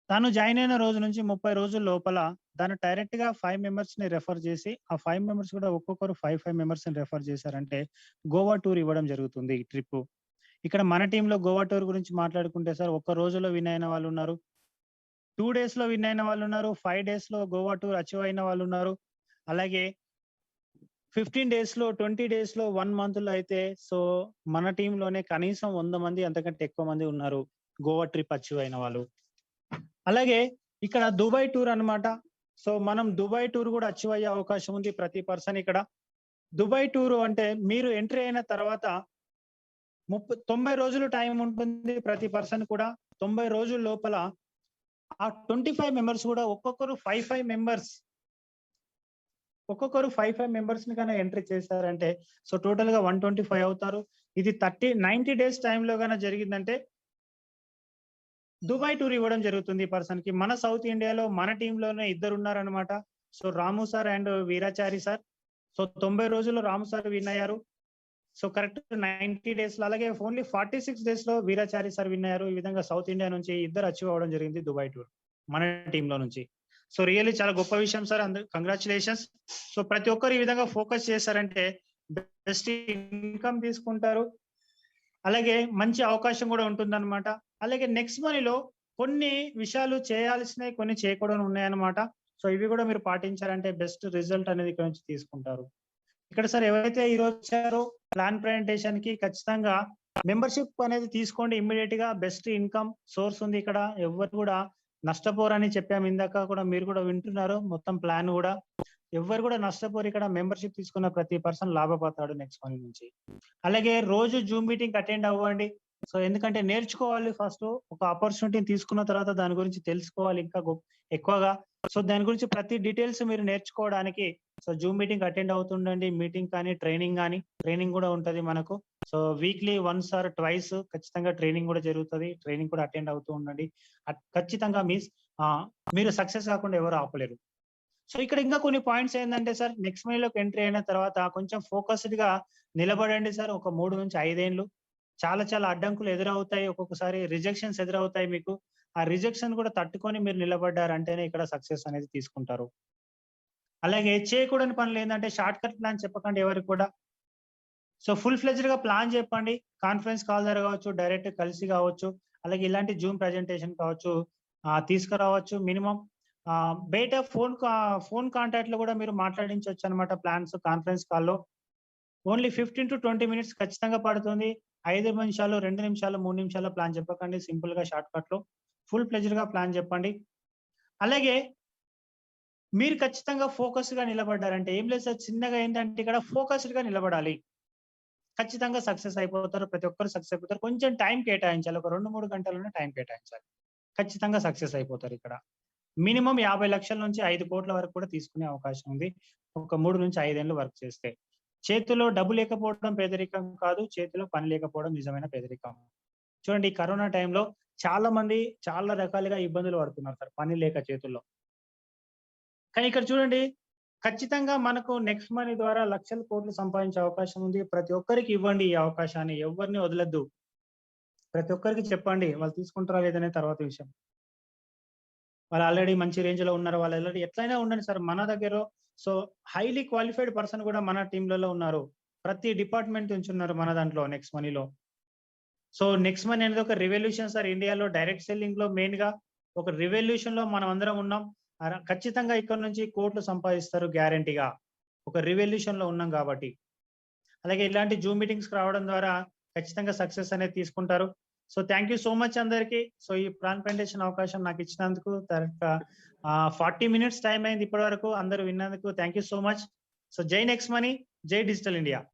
తను జాయిన్ అయిన రోజు నుంచి 30 రోజుల లోపల తను డైరెక్ట్‌గా 5 మెంబర్స్‌ని రిఫర్ చేసి, ఆ 5 మెంబర్స్ కూడా ఒక్కొక్కరు 5 మెంబర్స్‌ని రిఫర్ చేశారంటే గోవా టూర్ ఇవ్వడం జరుగుతుంది ఈ ట్రిప్పు. ఇక్కడ మన టీమ్‌లో గోవా టూర్ గురించి మాట్లాడుకుంటే సార్ ఒక్క రోజులో విన్ అయిన వాళ్ళున్నారు. 2 డేస్‌లో విన్ అయిన వాళ్ళున్నారు. 5 డేస్‌లో గోవా టూర్ అచీవ్ అయిన వాళ్ళున్నారు. అలాగే 15 డేస్‌లో, 20 డేస్‌లో, 1 మంత్‌లో అయితే సో, మన టీమ్‌లోనే కనీసం 100 మంది అంతకంటే ఎక్కువ మంది ఉన్నారు. గోవా ట్రిప్ అచీవ్ అయిన వాళ్ళు. అలాగే ఇక్కడ దుబాయ్ టూర్ అన్నమాట. సో, మనం దుబాయ్ టూర్ గూడా అచీవ్ అయ్యే అవకాశం ఉంది ప్రతి పర్సన్ ఇక్కడ. దుబాయ్ టూరు అంటే మీరు ఎంట్రీ అయిన తర్వాత 90 రోజులు టైం ఉంటుంది ప్రతి పర్సన్ కూడా. 90 రోజుల లోపల ఆ 25 మెంబర్స్ గూడా ఒక్కొక్కరు 5 మెంబర్స్‌ని గాని ఎంట్రీ చేశారంటే సో, టోటల్‌గా 125 అవుతారు. ఇది 90 డేస్ టైమ్‌లో గాన జరిగిందంటే దుబాయ్ టూర్ ఇవ్వడం జరుగుతుంది ఈ పర్సన్‌కి. మన సౌత్ ఇండియాలో మన టీమ్‌లోనే ఇద్దరున్నారనమాట. So, Ramu sir and Veerachari sir. So, 90 రోజుల్లో రాము సార్ విన్ అయ్యారు. సో, కరెక్ట్ 90 డేస్‌లో అలాగే ఓన్లీ 46 డేస్‌లో వీరాచారి సార్ విన్ అయ్యారు. ఈ విధంగా సౌత్ ఇండియా నుంచి ఇద్దరు అచీవ్ అవ్వడం జరిగింది దుబాయ్ టూర్. మన టీమ్‌లో నుంచి. సో, రియల్లీ చాలా గొప్ప విషయం సార్. కంగ్రాచ్యులేషన్స్. సో, ప్రతి ఒక్కరు ఈ విధంగా ఫోకస్ చేశారంటే బెస్ట్ ఇన్‌కమ్ తీసుకుంటారు. అలాగే మంచి అవకాశం గూడా ఉంటుందన్నమాట. అలాగే నెక్స్ట్ మనీలో కొన్ని విషయాలు చేయాల్సినయి, కొన్ని చేయకూడనివి ఉన్నాయన్నమాట. సో, ఇవి గూడా మీరు పాటించారంటే బెస్ట్ రిజల్ట్ అనేది ఇక్కడ నుంచి తీసుకుంటారు. ఇక్కడ సార్ ఎవరైతే ఈరోజు వచ్చారో ప్లాన్ ప్రజెంటేషన్‌కి ఖచ్చితంగా మెంబర్‌షిప్ అనేది తీసుకోండి ఇమ్మీడియేట్‌గా. బెస్ట్ ఇన్‌కమ్ సోర్స్ ఉంది ఇక్కడ. ఎవ్వరు గూడా నష్టపోరని చెప్పాము ఇందాక కూడా మీరు కూడా వింటున్నారు మొత్తం ప్లాన్ గూడా. ఎవ్వరు గూడా నష్టపోరు ఇక్కడ. మెంబర్‌షిప్ తీసుకున్న ప్రతి పర్సన్ లాభపడతాడు నెక్స్ట్ మంత్ నుంచి. అలాగే రోజు జూమ్ మీటింగ్‌కి అటెండ్ అవ్వండి. సో, ఎందుకంటే నేర్చుకోవాలి ఫస్టు. ఒక ఆపర్చునిటీని తీసుకున్న తర్వాత దాని గురించి తెలుసుకోవాలి ఇంకా ఎక్కువగా. సో, దాని గురించి ప్రతి డీటెయిల్స్ మీరు నేర్చుకోవడానికి సో, జూమ్ మీటింగ్ అటెండ్ అవుతుండండి. మీటింగ్ కానీ, ట్రైనింగ్ గూడా ఉంటది మనకు. So, weekly once or twice ఖచ్చితంగా ట్రైనింగ్ గూడా జరుగుతది. ట్రైనింగ్ కూడా అటెండ్ అవుతూ ఉండండి. ఖచ్చితంగా ఆహ్, మీరు సక్సెస్ కాకుండా ఎవరు ఆపలేరు. సో, ఇక్కడ ఇంకా కొన్ని పాయింట్స్ ఏందంటే సార్ నెక్స్ట్ మైల్‌లోకి ఎంట్రీ అయిన తర్వాత కొంచెం ఫోకస్డ్‌గా నిలబడండి సార్. ఒక 3-5 ఏండ్లు. చాలా అడ్డంకులు ఎదురవుతాయి. ఒక్కొక్కసారి రిజెక్షన్స్ ఎదురవుతాయి మీకు. ఆ రిజెక్షన్ కూడా తట్టుకొని మీరు నిలబడ్డారంటేనే ఇక్కడ సక్సెస్ అనేది తీసుకుంటారు. అలాగే చేయకూడని పనులేందంటే షార్ట్ కట్ ప్లాన్ చెప్పకండి ఎవరికి కూడా. సో, ఫుల్ ఫ్లెడ్జ్డ్‌గా ప్లాన్ చెప్పండి. కాన్ఫరెన్స్ కాల్ ద్వారా కావచ్చు, డైరెక్ట్ కలిసి కావచ్చు, అలాగే ఇలాంటి జూమ్ ప్రెజెంటేషన్ కావచ్చు తీసుకురావచ్చు. మినిమమ్ బయట ఫోన్ కాంటాక్ట్‌లో కూడా మీరు మాట్లాడించొచ్చనమాట ప్లాన్స్ కాన్ఫరెన్స్ కాల్‌లో. ఓన్లీ 15-20 మినిట్స్ ఖచ్చితంగా పడుతుంది. 5 నిమిషాలు, 2 నిమిషాలు, 3 నిమిషాల్లో ప్లాన్ చెప్పకండి. సింపుల్‌గా షార్ట్ కట్‌లో ఫుల్ ఫ్లెడ్జ్డ్‌గా ప్లాన్ చెప్పండి. అలాగే మీరు ఖచ్చితంగా ఫోకస్‌గా నిలబడ్డారంటే ఏం లేదు సార్ చిన్నగా ఏంటంటే ఇక్కడ ఫోకస్డ్‌గా నిలబడాలి. ఖచ్చితంగా సక్సెస్ అయిపోతారు. ప్రతి ఒక్కరు సక్సెస్ అయిపోతారు. కొంచెం టైం కేటాయించాలి. ఒక 2, 3 గంటలైనా టైం కేటాయించాలి. ఖచ్చితంగా సక్సెస్ అయిపోతారిక్కడ. మినిమమ్ 50,00,000 నుంచి 5,00,00,000 వరకు కూడా తీసుకునే అవకాశం ఉంది. ఒక 3-5 ఏళ్ళు వర్క్ చేస్తే. చేతిలో డబ్బు లేకపోవడం పేదరికం కాదు. చేతిలో పని లేకపోవడం నిజమైన పేదరికం. చూడండి ఈ కరోనా టైంలో చాలా మంది చాలా రకాలుగా ఇబ్బందులు పడుతున్నారు సార్ పని లేక చేతుల్లో. కానీ ఇక్కడ చూడండి ఖచ్చితంగా మనకు నెక్స్ట్ మనీ ద్వారా లక్షల కోట్లు సంపాదించే అవకాశం ఉంది. ప్రతి ఒక్కరికి ఇవ్వండి ఈ అవకాశాన్ని. ఎవ్వరిని వదలొద్దు. ప్రతి ఒక్కరికి చెప్పండి. వాళ్ళు తీసుకుంటారా లేదనే తర్వాత విషయం. వాళ్ళు ఆల్రెడీ మంచి రేంజ్‌లో ఉన్నారు. వాళ్ళు ఆల్రెడీ ఎట్లైనా ఉండండి సార్ మన దగ్గర సో హైలీ క్వాలిఫైడ్ పర్సన్ కూడా మన టీమ్‌లలో ఉన్నారు. ప్రతి డిపార్ట్‌మెంట్ నుంచి ఉన్నారు మన దాంట్లో నెక్స్ట్ మనీలో. సో నెక్స్ట్ మనీ అనేది ఒక రివల్యూషన్ సార్ ఇండియాలో డైరెక్ట్ సెల్లింగ్‌లో మెయిన్‌గా ఒక రివల్యూషన్‌లో మనం అందరం ఉన్నాం. ఖచ్చితంగా ఇక్కడ నుంచి కోట్లు సంపాదిస్తారు గ్యారంటీగా. ఒక రివల్యూషన్‌లో ఉన్నాం కాబట్టి. అలాగే ఇలాంటి జూమ్ మీటింగ్స్‌కి రావడం ద్వారా ఖచ్చితంగా సక్సెస్ అనేది తీసుకుంటారు. So thank you so much అందరికి. సో ఈ ప్లాన్ ప్రెజెంటేషన్ అవకాశం నాకు ఇచ్చినందుకు 40 మినిట్స్ టైం అయింది ఇప్పటివరకు అందరూ విన్నందుకు thank you so much. So జై నెక్స్ట్ మనీ, జై డిజిటల్ ఇండియా.